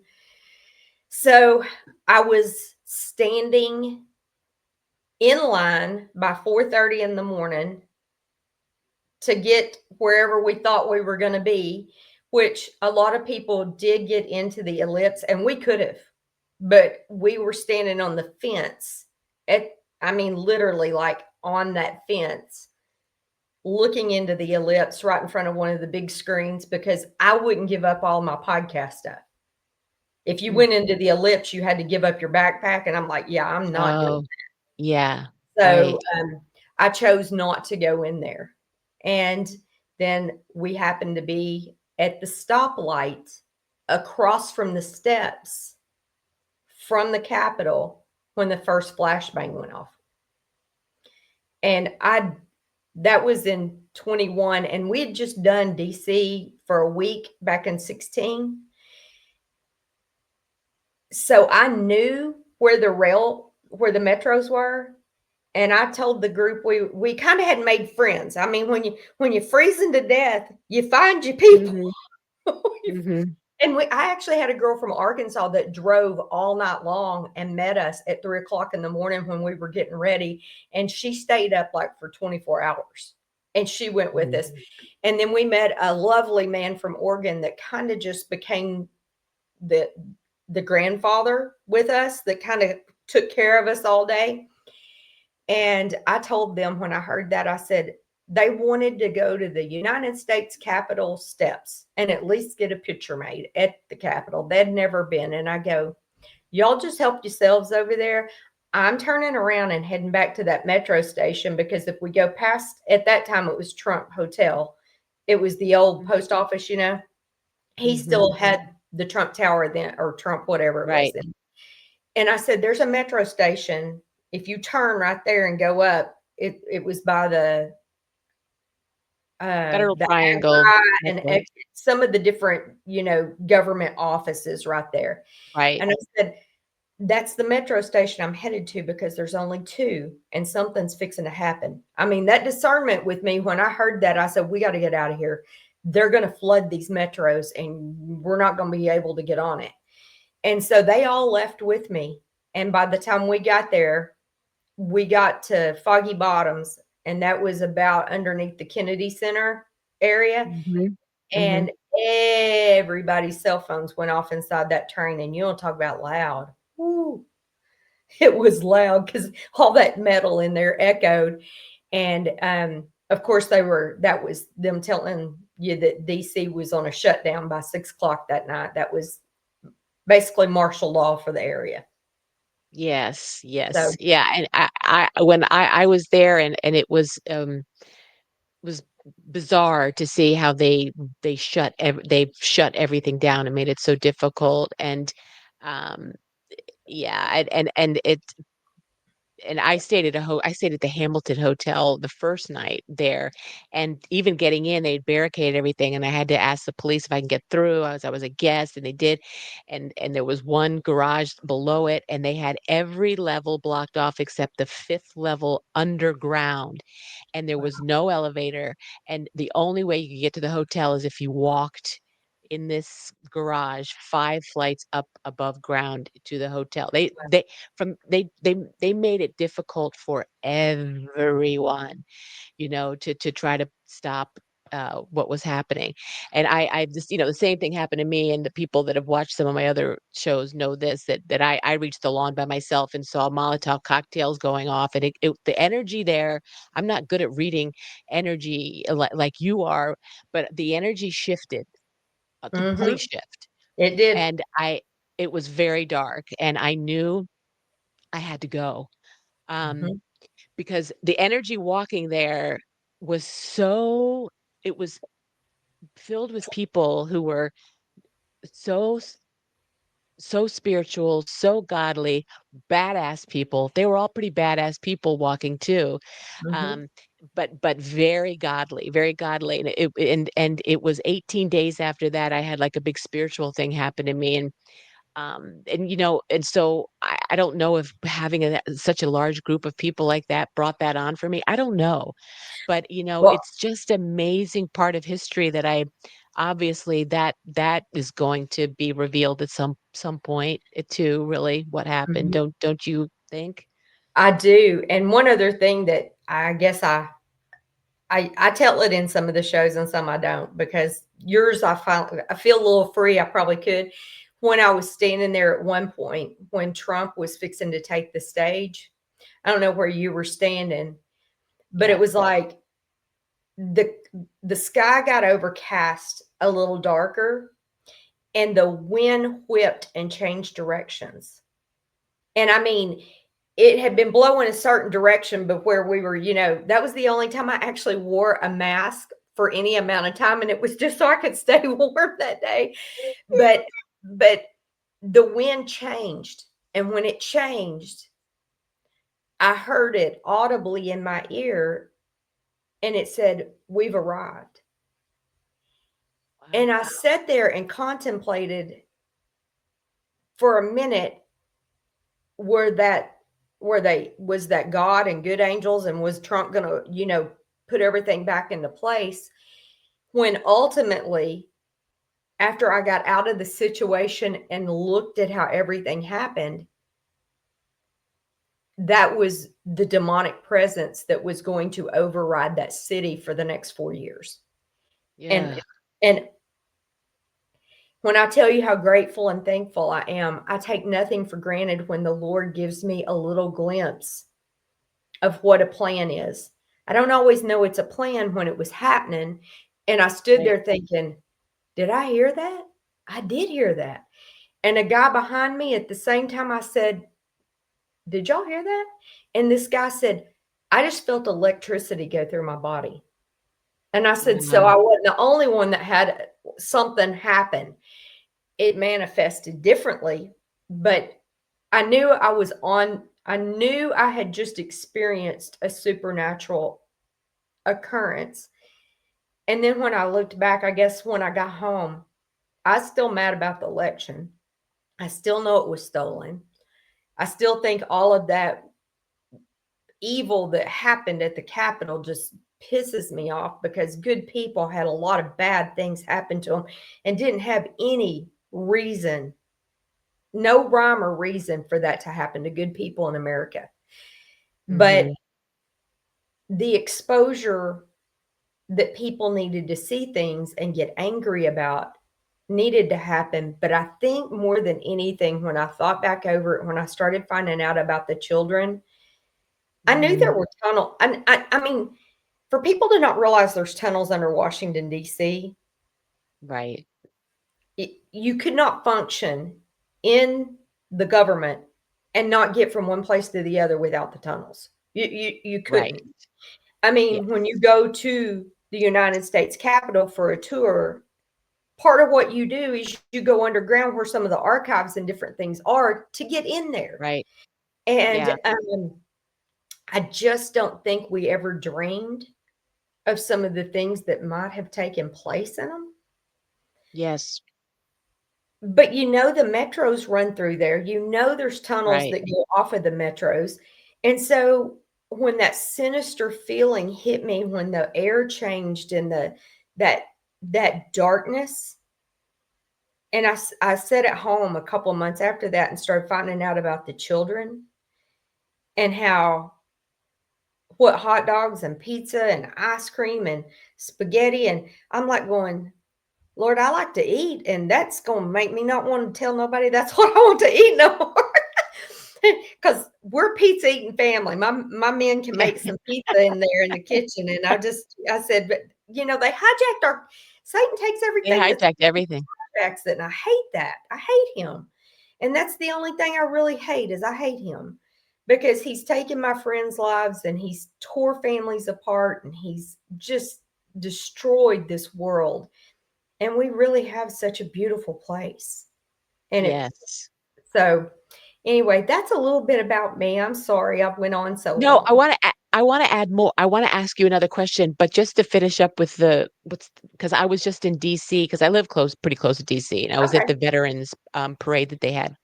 So I was standing in line by 4:30 in the morning to get wherever we thought we were going to be, which a lot of people did get into the ellipse, and we could have, but we were standing on the fence at, I mean, literally like on that fence, looking into the ellipse right in front of one of the big screens because I wouldn't give up all my podcast stuff. If you Mm. went into the ellipse, you had to give up your backpack. And I'm like, yeah, I'm not doing Oh, yeah, that. So right. I chose not to go in there. And then we happened to be at the stoplight across from the steps from the Capitol when the first flashbang went off. And that was in 21, and we had just done DC for a week back in 16. So I knew where the metros were, and I told the group we kind of had made friends. I mean, when you're freezing to death, you find your people. Mhm, mhm. And I actually had a girl from Arkansas that drove all night long and met us at 3 o'clock in the morning when we were getting ready. And she stayed up like for 24 hours and she went with us. And then we met a lovely man from Oregon that kind of just became the the grandfather with us that kind of took care of us all day. And I told them when I heard that, I said, they wanted to go to the United States Capitol steps and at least get a picture made at the Capitol. They'd never been. And I go, y'all just help yourselves over there. I'm turning around and heading back to that metro station because if we go past, at that time, it was Trump Hotel. It was the old Mhm, post office, you know. He mhm. still had the Trump Tower then, or Trump, whatever it was Right. then. And I said, there's a metro station. If you turn right there and go up, it was by Federal the Triangle AGI and Metro. some of the different, you know, government offices right there. Right. And I said, that's the metro station I'm headed to because there's only two and something's fixing to happen. I mean, that discernment with me, when I heard that, I said, we got to get out of here. They're going to flood these metros and we're not going to be able to get on it. And so they all left with me. And by the time we got there, we got to Foggy Bottoms, and that was about underneath the Kennedy Center area. Mhm, mhm. And everybody's cell phones went off inside that train. And you don't talk about loud. Woo. It was loud because all that metal in there echoed. And of course, that was them telling you that DC was on a shutdown by 6 o'clock that night. That was basically martial law for the area. Yes, So, yes. Yeah, and I when I was there and it was bizarre to see how they shut everything down and made it so difficult um, yeah, and I stayed at the Hamilton Hotel the first night there, and even getting in, they'd barricaded everything, and I had to ask the police if I can get through. I was a guest, and they did, and there was one garage below it, and they had every level blocked off except the 5th level underground, and there was no elevator, and the only way you could get to the hotel is if you walked in this garage 5 flights up above ground to the hotel. They made it difficult for everyone, you know, to try to stop, what was happening, and I just the same thing happened to me, and the people that have watched some of my other shows know this, that I reached the lawn by myself and saw Molotov cocktails going off, and the energy there, I'm not good at reading energy like you are, but the energy shifted, a complete mhm, shift, it did. and it was very dark, and I knew I had to go, um, Mhm. because the energy walking there was so it was filled with people who were so so spiritual, so godly, badass people. They were all pretty badass people walking too, Mhm. um, but very godly, very godly. And it was 18 days after that I had like a big spiritual thing happen to me, and and so I don't know if having such a large group of people like that brought that on for me. I don't know, but Well, it's just amazing part of history that I obviously that is going to be revealed at some point too. Really, what happened? mhm. Don't you think? I do, and one other thing that I guess I tell it in some of the shows and some I don't because yours I feel a little free. I probably could. When I was standing there at one point when Trump was fixing to take the stage, I don't know where you were standing, but it Yeah. was like the the sky got overcast a little darker and the wind whipped and changed directions. And I mean, it had been blowing a certain direction, but where we were, that was the only time I actually wore a mask for any amount of time, and it was just so I could stay warm that day. But the wind changed, and when it changed, I heard it audibly in my ear, and it said, "We've arrived." Wow. And I sat there and contemplated for a minute were that were they was that God and good angels and was Trump going to, put everything back into place when ultimately after I got out of the situation and looked at how everything happened, that was the demonic presence that was going to override that city for the next 4 years. And Yeah. and when I tell you how grateful and thankful I am, I take nothing for granted when the Lord gives me a little glimpse of what a plan is. I don't always know it's a plan when it was happening. And I stood Right. there thinking, did I hear that? I did hear that. And a guy behind me at the same time, I said, did y'all hear that? And this guy said, I just felt electricity go through my body. And I said, so Wow. I wasn't the only one that had something happen. It manifested differently, but I knew I had just experienced a supernatural occurrence. And then when I looked back, I guess when I got home, I was still mad about the election. I still know it was stolen. I still think all of that evil that happened at the Capitol just pisses me off because good people had a lot of bad things happen to them and didn't have any reason, no rhyme or reason for that to happen to good people in America. But Hmm. the exposure that people needed to see things and get angry about needed to happen. But I think more than anything, when I thought back over it, when I started finding out about the children, I knew Hmm. there were tunnel. I mean, for people to not realize there's tunnels under Washington D.C., Right. you could not function in the government and not get from one place to the other without the tunnels. You Right. couldn't. I Yeah. mean, when you go to the United States Capitol for a tour, part of what you do is you go underground where some of the archives and different things are to get in there. Right. And Yeah. I just don't think we ever dreamed of some of the things that might have taken place in them. Yes. But the metros run through there. There's tunnels Right. that go off of the metros. And so when that sinister feeling hit me when the air changed and that that darkness, and I sat at home a couple of months after that and started finding out about the children and how what hot dogs and pizza and ice cream and spaghetti, and I'm like going, Lord, I like to eat, and that's gonna make me not want to tell nobody that's what I want to eat no more. Because we're pizza eating family. My men can make some pizza in there in the kitchen, and I said, but they hijacked our Satan takes They everything that's hijacked everything. hijacks it, and I hate that. I hate him. And that's the only thing I really hate is I hate him because he's taken my friends' lives and he's tore families apart and he's just destroyed this world. And we really have such a beautiful place. And it Yes. so anyway, that's a little bit about me. I'm sorry I've went on so No, long. I wanna add more. I wanna ask you another question, but just to finish up with the what's because I was just in DC because I live pretty close to DC, and I was at Okay. the Veterans, parade that they had,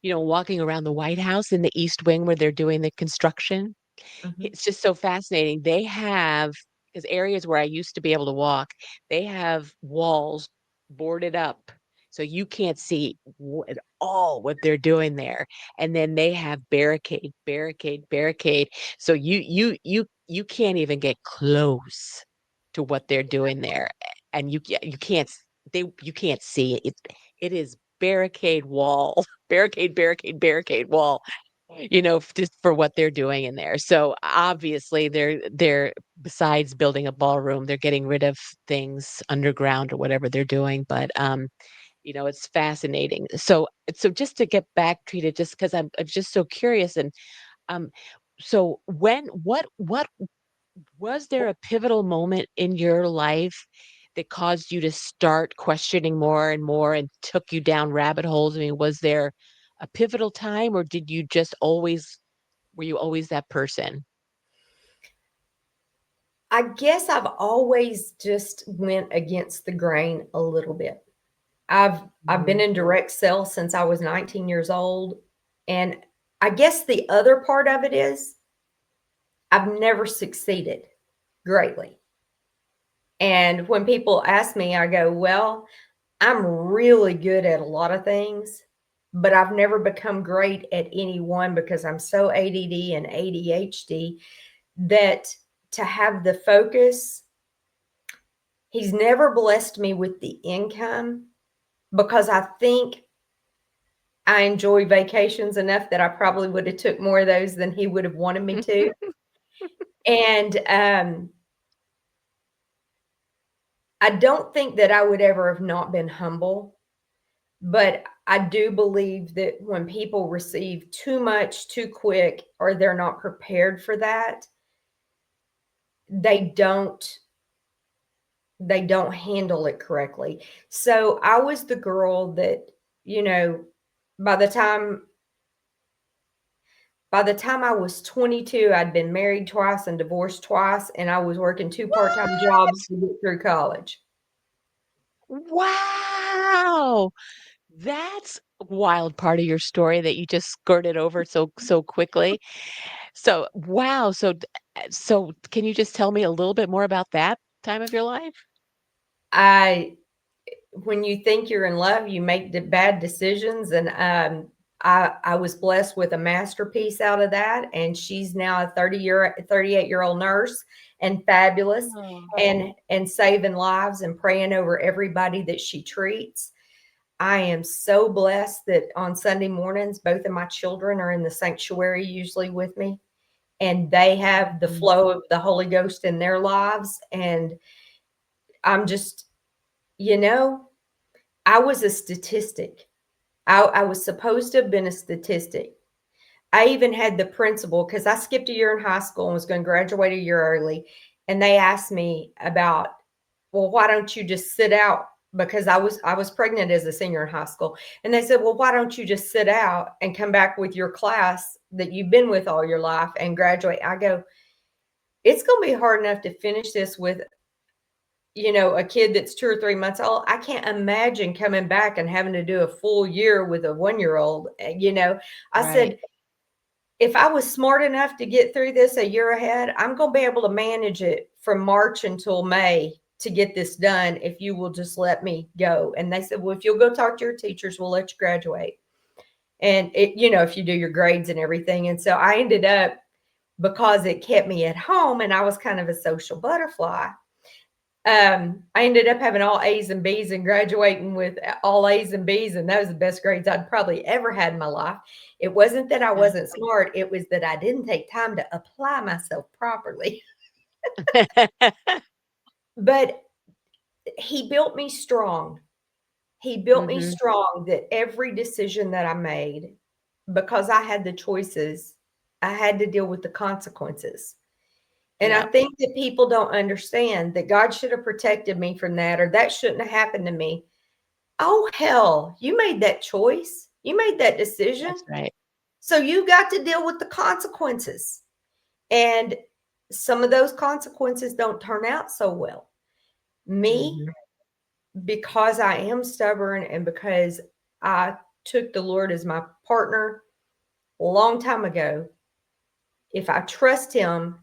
walking around the White House in the East Wing where they're doing the construction. Mhm. It's just so fascinating. They have because areas where I used to be able to walk, they have walls boarded up so you can't see at all what they're doing there. And then they have barricade, barricade, barricade. So you can't even get close to what they're doing there. And you can't you can't see it. It is barricade wall, barricade, barricade, barricade wall, just for what they're doing in there. So obviously they're besides building a ballroom, they're getting rid of things underground or whatever they're doing. But it's fascinating. So just to get back, Trina, just because I'm just so curious and um so what was there a pivotal moment in your life that caused you to start questioning more and more and took you down rabbit holes? I mean, was there a pivotal time or did you just always were you always that person? I guess I've always just went against the grain a little bit. I've been Mhm. in direct sales since I was 19 years old, and I guess the other part of it is I've never succeeded greatly. And when people ask me, I go, "Well, I'm really good at a lot of things, but I've never become great at any one because I'm so ADD and ADHD that to have the focus, he's never blessed me with the income because I think I enjoy vacations enough that I probably would have took more of those than he would have wanted me to. And I don't think that I would ever have not been humble, but I do believe that when people receive too much too quick or they're not prepared for that, they don't they don't handle it correctly. So I was the girl that, you know, by the time by the time I was 22, I'd been married twice and divorced twice, and I was working 2 part-time jobs What? to get through college. Wow! That's a wild part of your story that you just skirted over so quickly. So, wow, so can you just tell me a little bit more about that time of your life? I When you think you're in love, you make bad decisions, and I was blessed with a masterpiece out of that, and she's now a 38-year-old nurse and fabulous, Oh. and saving lives and praying over everybody that she treats. I am so blessed that on Sunday mornings, both of my children are in the sanctuary usually with me, and they have the Mhm. flow of the Holy Ghost in their lives. And I'm just, you know, I was a statistic. I was supposed to have been a statistic. I even had the principal because I skipped a year in high school and was going to graduate a year early. And they asked me about, well, why don't you just sit out? Because I was pregnant as a senior in high school. And they said, well, why don't you just sit out and come back with your class that you've been with all your life and graduate? I go, it's going to be hard enough to finish this with, a kid that's 2 or 3 months old. I can't imagine coming back and having to do a full year with a 1 year old. I Right. said, if I was smart enough to get through this a year ahead, I'm going to be able to manage it from March until May to get this done if you will just let me go. And they said, well, if you'll go talk to your teachers, we'll let you graduate. And if you do your grades and everything. And so I ended up, because it kept me at home and I was kind of a social butterfly, I ended up having all A's and B's and graduating with all A's and B's, and that was the best grades I'd probably ever had in my life. It wasn't that I Yeah. wasn't smart, it was that I didn't take time to apply myself properly. But he built me strong. He built me Mhm. strong that every decision that I made, because I had the choices, I had to deal with the consequences. And I Yeah, think that people don't understand that God should have protected me from that, or that shouldn't have happened to me. Oh, hell, you made that choice. You made that decision. that's right. So you got to deal with the consequences. And some of those consequences don't turn out so well. Me, Mhm. because I am stubborn and because I took the Lord as my partner a long time ago, if I trust Him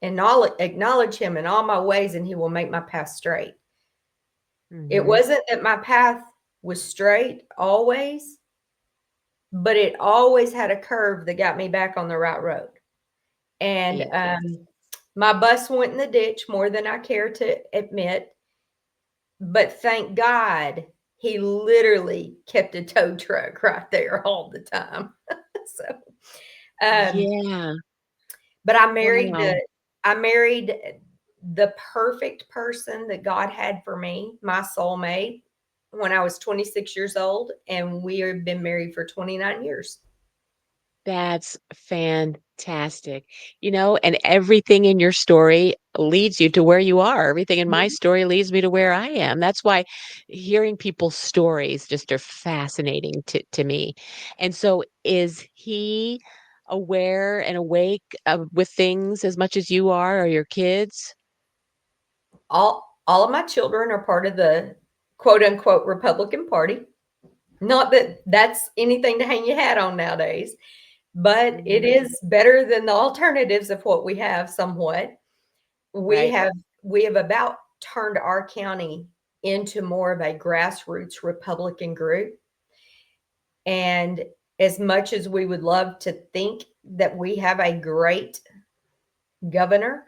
and acknowledge Him in all my ways, and He will make my path straight. It Mhm. wasn't that my path was straight always, but it always had a curve that got me back on the right road. And Yes. my bus went in the ditch more than I care to admit. But thank God he literally kept a tow truck right there all the time. So, um, Yeah. but Wow. I married the perfect person that God had for me, my soulmate, when I was 26 years old, and we have been married for 29 years. That's fantastic. And everything in your story leads you to where you are. Everything in my Mhm. story leads me to where I am. That's why hearing people's stories just are fascinating to me. And so is he aware and awake with things as much as you are, or your kids? All of my children are part of the quote unquote Republican Party. Not that that's anything to hang your hat on nowadays, but it Mhm. is better than the alternatives of what we have somewhat. We Right. have we have about turned our county into more of a grassroots Republican group. And as much as we would love to think that we have a great governor,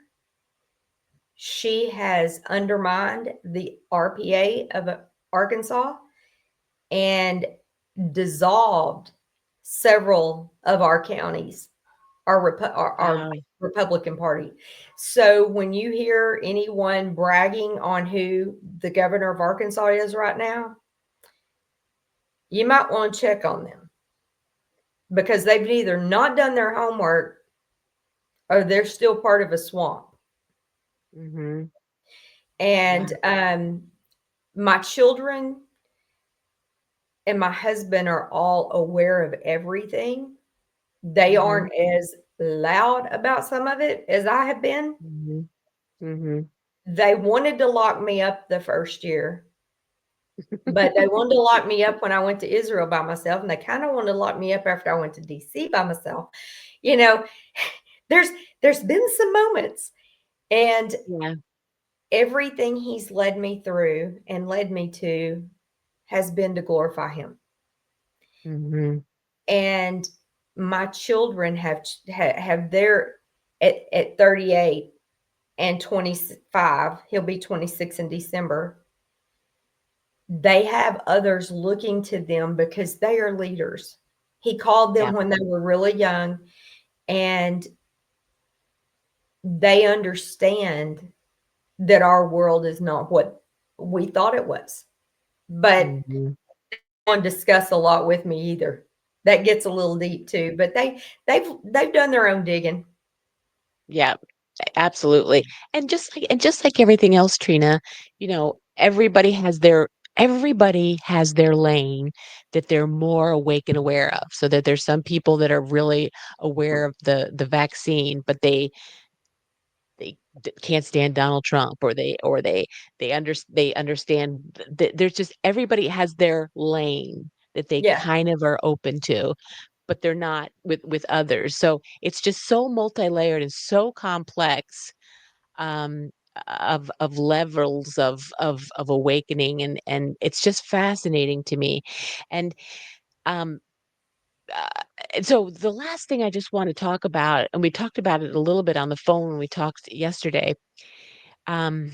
she has undermined the RPA of Arkansas and dissolved several of our counties, our Wow. Republican Party. So when you hear anyone bragging on who the governor of Arkansas is right now, you might want to check on them because they've either not done their homework or they're still part of a swamp. Mhm. And Wow. my children and my husband are all aware of everything. They Mhm. aren't as loud about some of it as I have been. Mhm. Mhm. They wanted to lock me up the first year, but they wanted to lock me up when I went to Israel by myself, and they kind of wanted to lock me up after I went to DC by myself. You know, there's there's been some moments, and Yeah. everything he's led me through and led me to has been to glorify him. Mhm. And my children have their at 38 and 25, he'll be 26 in December. They have others looking to them because they are leaders. He called Yeah. them when they were really young, and they understand that our world is not what we thought it was. But Mhm. won't discuss a lot with me either. That gets a little deep too, but they've done their own digging. Yeah. Absolutely. And just like everything else, Trina, everybody has their lane that they're more awake and aware of. So that there's some people that are really aware of the vaccine, but they can't stand Donald Trump, or they understand there's just everybody has their lane that they Yeah, kind of are open to, but they're not with others. So it's just so multi-layered and so complex, um, of levels of awakening, and it's just fascinating to me. And um, uh, and so the last thing I just want to talk about, and we talked about it a little bit on the phone when we talked yesterday, um,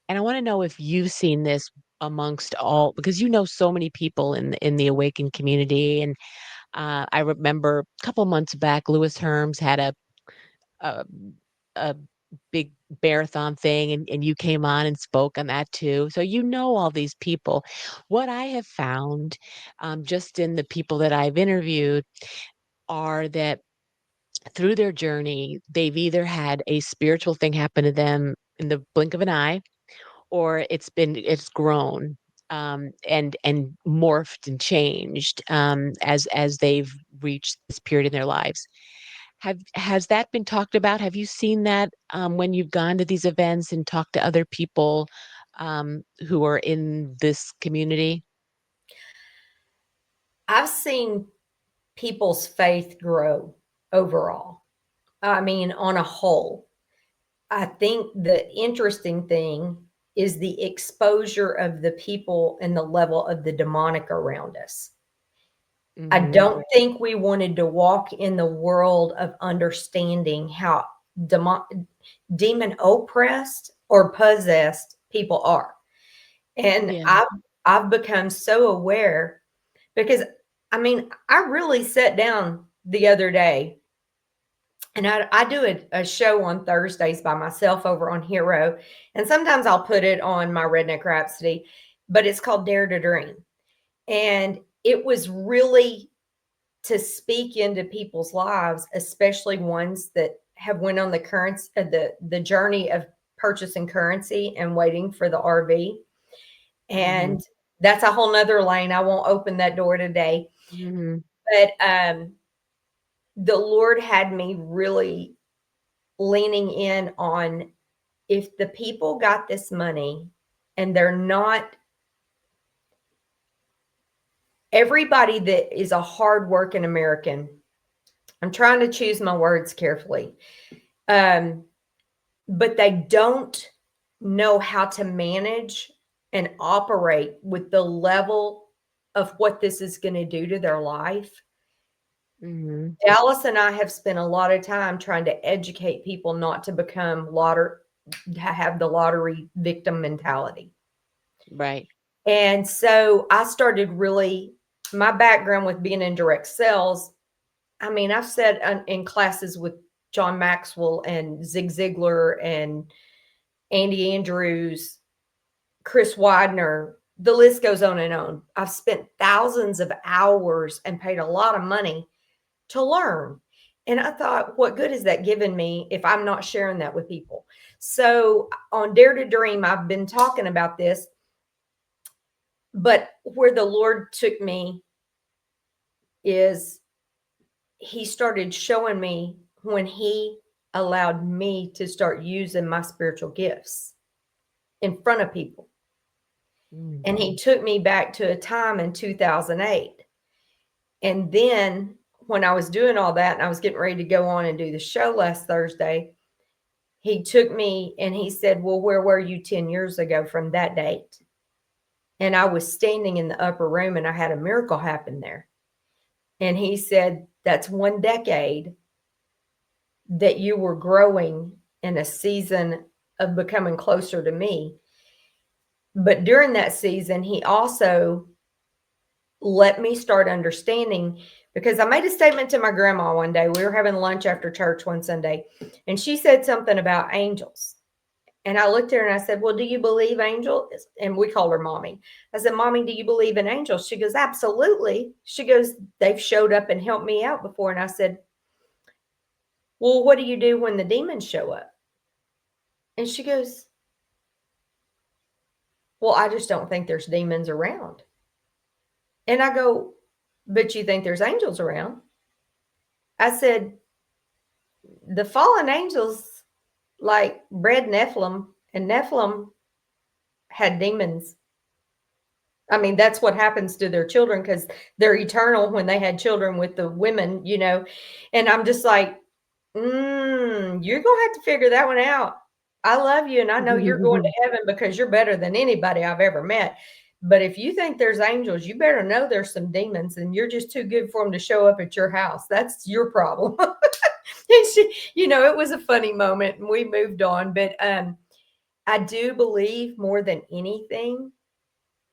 and I want to know if you've seen this amongst all, because you know so many people in the awakened community. And I remember a couple months back, Lewis Herms had a a big marathon thing, and you came on and spoke on that too. So you know all these people. What I have found, just in the people that I've interviewed, are that through their journey, they've either had a spiritual thing happen to them in the blink of an eye, or it's grown, and morphed and changed, as they've reached this period in their lives. Has that been talked about? Have you seen that, when you've gone to these events and talked to other people, who are in this community? I've seen people's faith grow overall. I mean, on a whole. I think the interesting thing is the exposure of the people and the level of the demonic around us. I Mhm. don't think we wanted to walk in the world of understanding how demon demon oppressed or possessed people are. And Yeah. I've become so aware because I mean, I really sat down the other day and I do a show on Thursdays by myself over on Hero. And sometimes I'll put it on my Redneck Rhapsody, but it's called Dare to Dream. And it was really to speak into people's lives, especially ones that have went on the currents the journey of purchasing currency and waiting for the RV. Mhm. And that's a whole nother lane. I won't open that door today. Mhm. But the Lord had me really leaning in on if the people got this money and they're not everybody that is a hardworking American, I'm trying to choose my words carefully. Um, but they don't know how to manage and operate with the level of what this is going to do to their life. Mhm. Dallas and I have spent a lot of time trying to educate people not to become to have the lottery victim mentality. Right. And so I started really my background with being in direct sales. I mean, I've sat in classes with John Maxwell and Zig Ziglar and Andy Andrews, Chris Widener. The list goes on and on. I've spent thousands of hours and paid a lot of money to learn. And I thought, what good is that giving me if I'm not sharing that with people? So on Dare to Dream, I've been talking about this, but where the Lord took me is he started showing me when he allowed me to start using my spiritual gifts in front of people. Mm. And he took me back to a time in 2008. And then when I was doing all that and I was getting ready to go on and do the show last Thursday, he took me and he said, well, where were you 10 years ago from that date? And I was standing in the upper room and I had a miracle happen there. And he said, that's 1 decade that you were growing in a season of becoming closer to me. But during that season, he also let me start understanding because I made a statement to my grandma one day. We were having lunch after church one Sunday, and she said something about angels. And I looked at her and I said, well, do you believe angels? And we called her mommy. I said, Mommy, do you believe in angels? She goes, absolutely. She goes, they've showed up and helped me out before. And I said, well, what do you do when the demons show up? And she goes, well, I just don't think there's demons around. And I go, but you think there's angels around? I said, the fallen angels like bred Nephilim, and Nephilim had demons. I mean, that's what happens to their children because they're eternal when they had children with the women. And I'm just like, you're going to have to figure that one out. I love you and I know you're going to heaven because you're better than anybody I've ever met. But if you think there's angels, you better know there's some demons and you're just too good for them to show up at your house. That's your problem. And it was a funny moment and we moved on. But I do believe more than anything,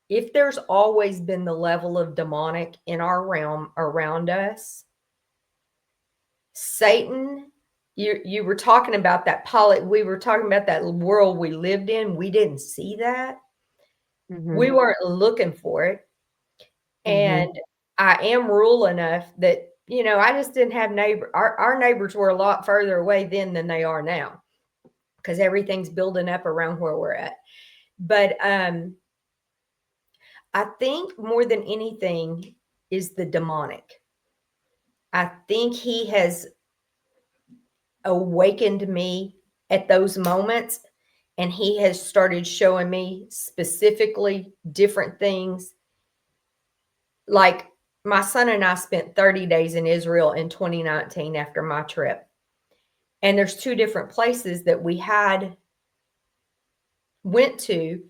if there's always been the level of demonic in our realm around us, Satan, you were talking about that we were talking about that world we lived in. We didn't see that. We Mhm. weren't looking for it. Mhm. And I am rural enough that I just didn't have our neighbors were a lot further away then than they are now because everything's building up around where we're at. But I think more than anything is the demonic. I think he has awakened me at those moments, and he has started showing me specifically different things. Like my son and I spent 30 days in Israel in 2019 after my trip. And there's two different places that we had went to,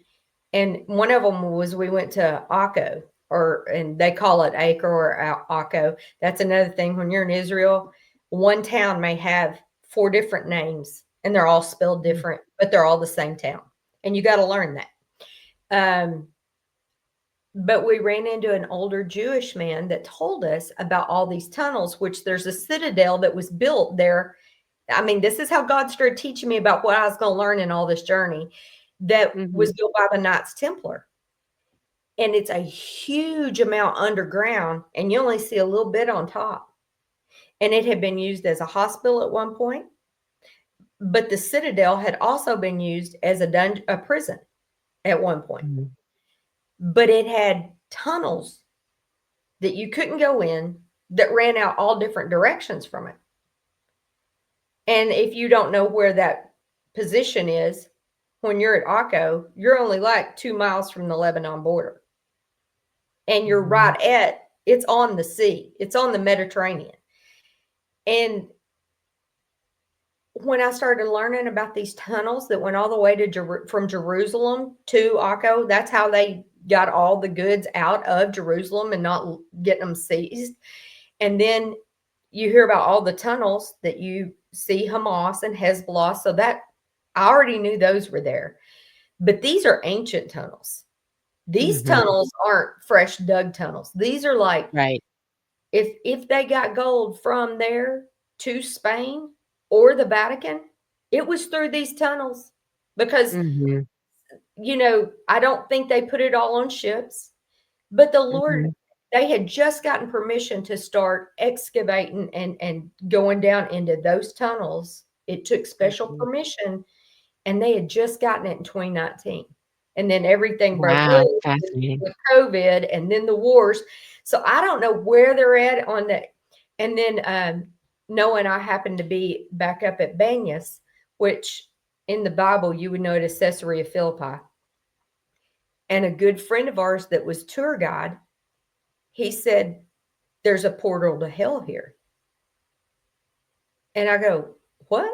and one of them was we went to Akko, and they call it Acre or Akko. That's another thing. When you're in Israel, one town may have four different names, and they're all spelled Mm. different, but they're all the same town, and you got to learn that. But we ran into an older Jewish man that told us about all these tunnels, which there's a citadel that was built there. I mean, this is how God started teaching me about what I was going to learn in all this journey, that was Mhm. built by the Knights Templar. And it's a huge amount underground, and you only see a little bit on top. And it had been used as a hospital at one point, but the citadel had also been used as a prison at one point. Mhm. But it had tunnels that you couldn't go in that ran out all different directions from it. And if you don't know where that position is, when you're at Akko, you're only like 2 miles from the Lebanon border. And you're Mhm. right it's on the sea, it's on the Mediterranean. And when I started learning about these tunnels that went all the way to from Jerusalem to Akko, that's how they got all the goods out of Jerusalem and not getting them seized. And then you hear about all the tunnels that you see Hamas and Hezbollah. So that I already knew those were there. But these are ancient tunnels. These Mhm. tunnels aren't fresh dug tunnels. These are like Right. if they got gold from there to Spain or the Vatican, it was through these tunnels because Mhm. I don't think they put it all on ships, but the Lord, Mhm. they had just gotten permission to start excavating and going down into those tunnels. It took special Mhm. permission, and they had just gotten it in 2019. And then everything broke Wow, loose fascinating. with COVID and then the wars. So I don't know where they're at on that. And then knowing I happened to be back up at Banyas, which in the Bible you would know it as Caesarea Philippi. And a good friend of ours that was tour guide, he said, there's a portal to hell here. And I go, what?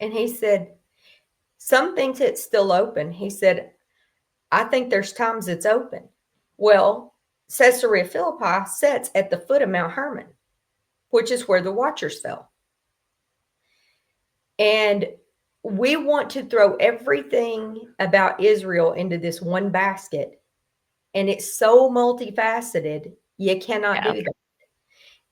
And he said, some thinks it's still open. He said, I think there's times it's open. Well, Caesarea Philippi sits at the foot of Mount Hermon, which is where the Watchers fell. And we want to throw everything about Israel into this one basket. And it's so multifaceted, you cannot Yeah. do that.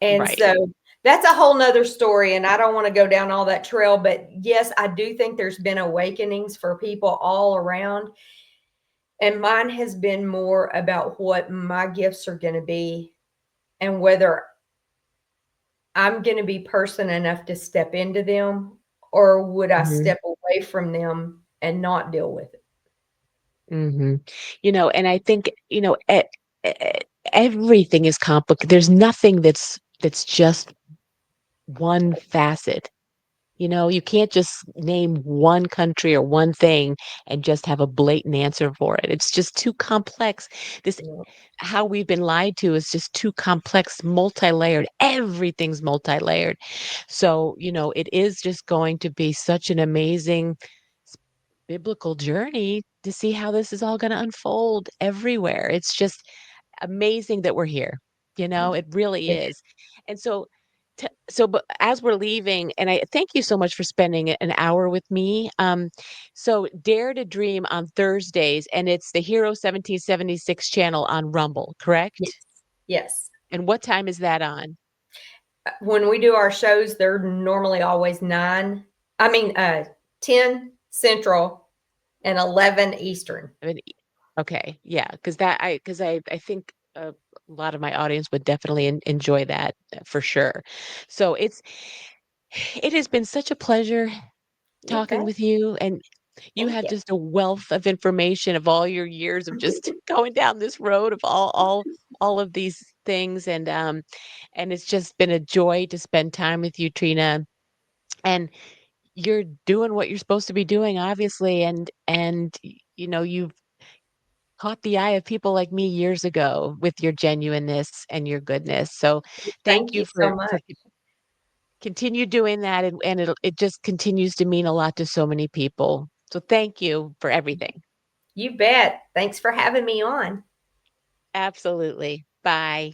And Right. so that's a whole nother story. And I don't want to go down all that trail. But yes, I do think there's been awakenings for people all around. And mine has been more about what my gifts are going to be and whether I'm going to be person enough to step into them, or would I Mhm. step away from them and not deal with it? Mhm. And I think, e everything is complicated. There's nothing that's just one facet. You can't just name one country or one thing and just have a blatant answer for it. It's just too complex. This You know? how we've been lied to is just too complex, multi-layered. Everything's multi-layered. So, it is just going to be such an amazing biblical journey to see how this is all going to unfold everywhere. It's just amazing that we're here. It really It is. And but as we're leaving, and I thank you so much for spending an hour with me. So Dare to Dream on Thursdays, and it's the Hero 1776 channel on Rumble, Yes. correct? Yes. And what time is that on? When we do our shows, they're normally always 10 Central and 11 Eastern. I mean, okay, yeah, because I think a lot of my audience would definitely enjoy that for sure. So it has been such a pleasure You talking bet. with you, and you Thank have you. just a wealth of information of all your years of just going down this road of all of these things, and it's just been a joy to spend time with you, Trina. And you're doing what you're supposed to be doing, obviously, you've caught the eye of people like me years ago with your genuineness and your goodness. So thank Thank you you so much. for continue doing that, and it just continues to mean a lot to so many people. So thank you for everything. You bet. Thanks for having me on. Absolutely. Bye.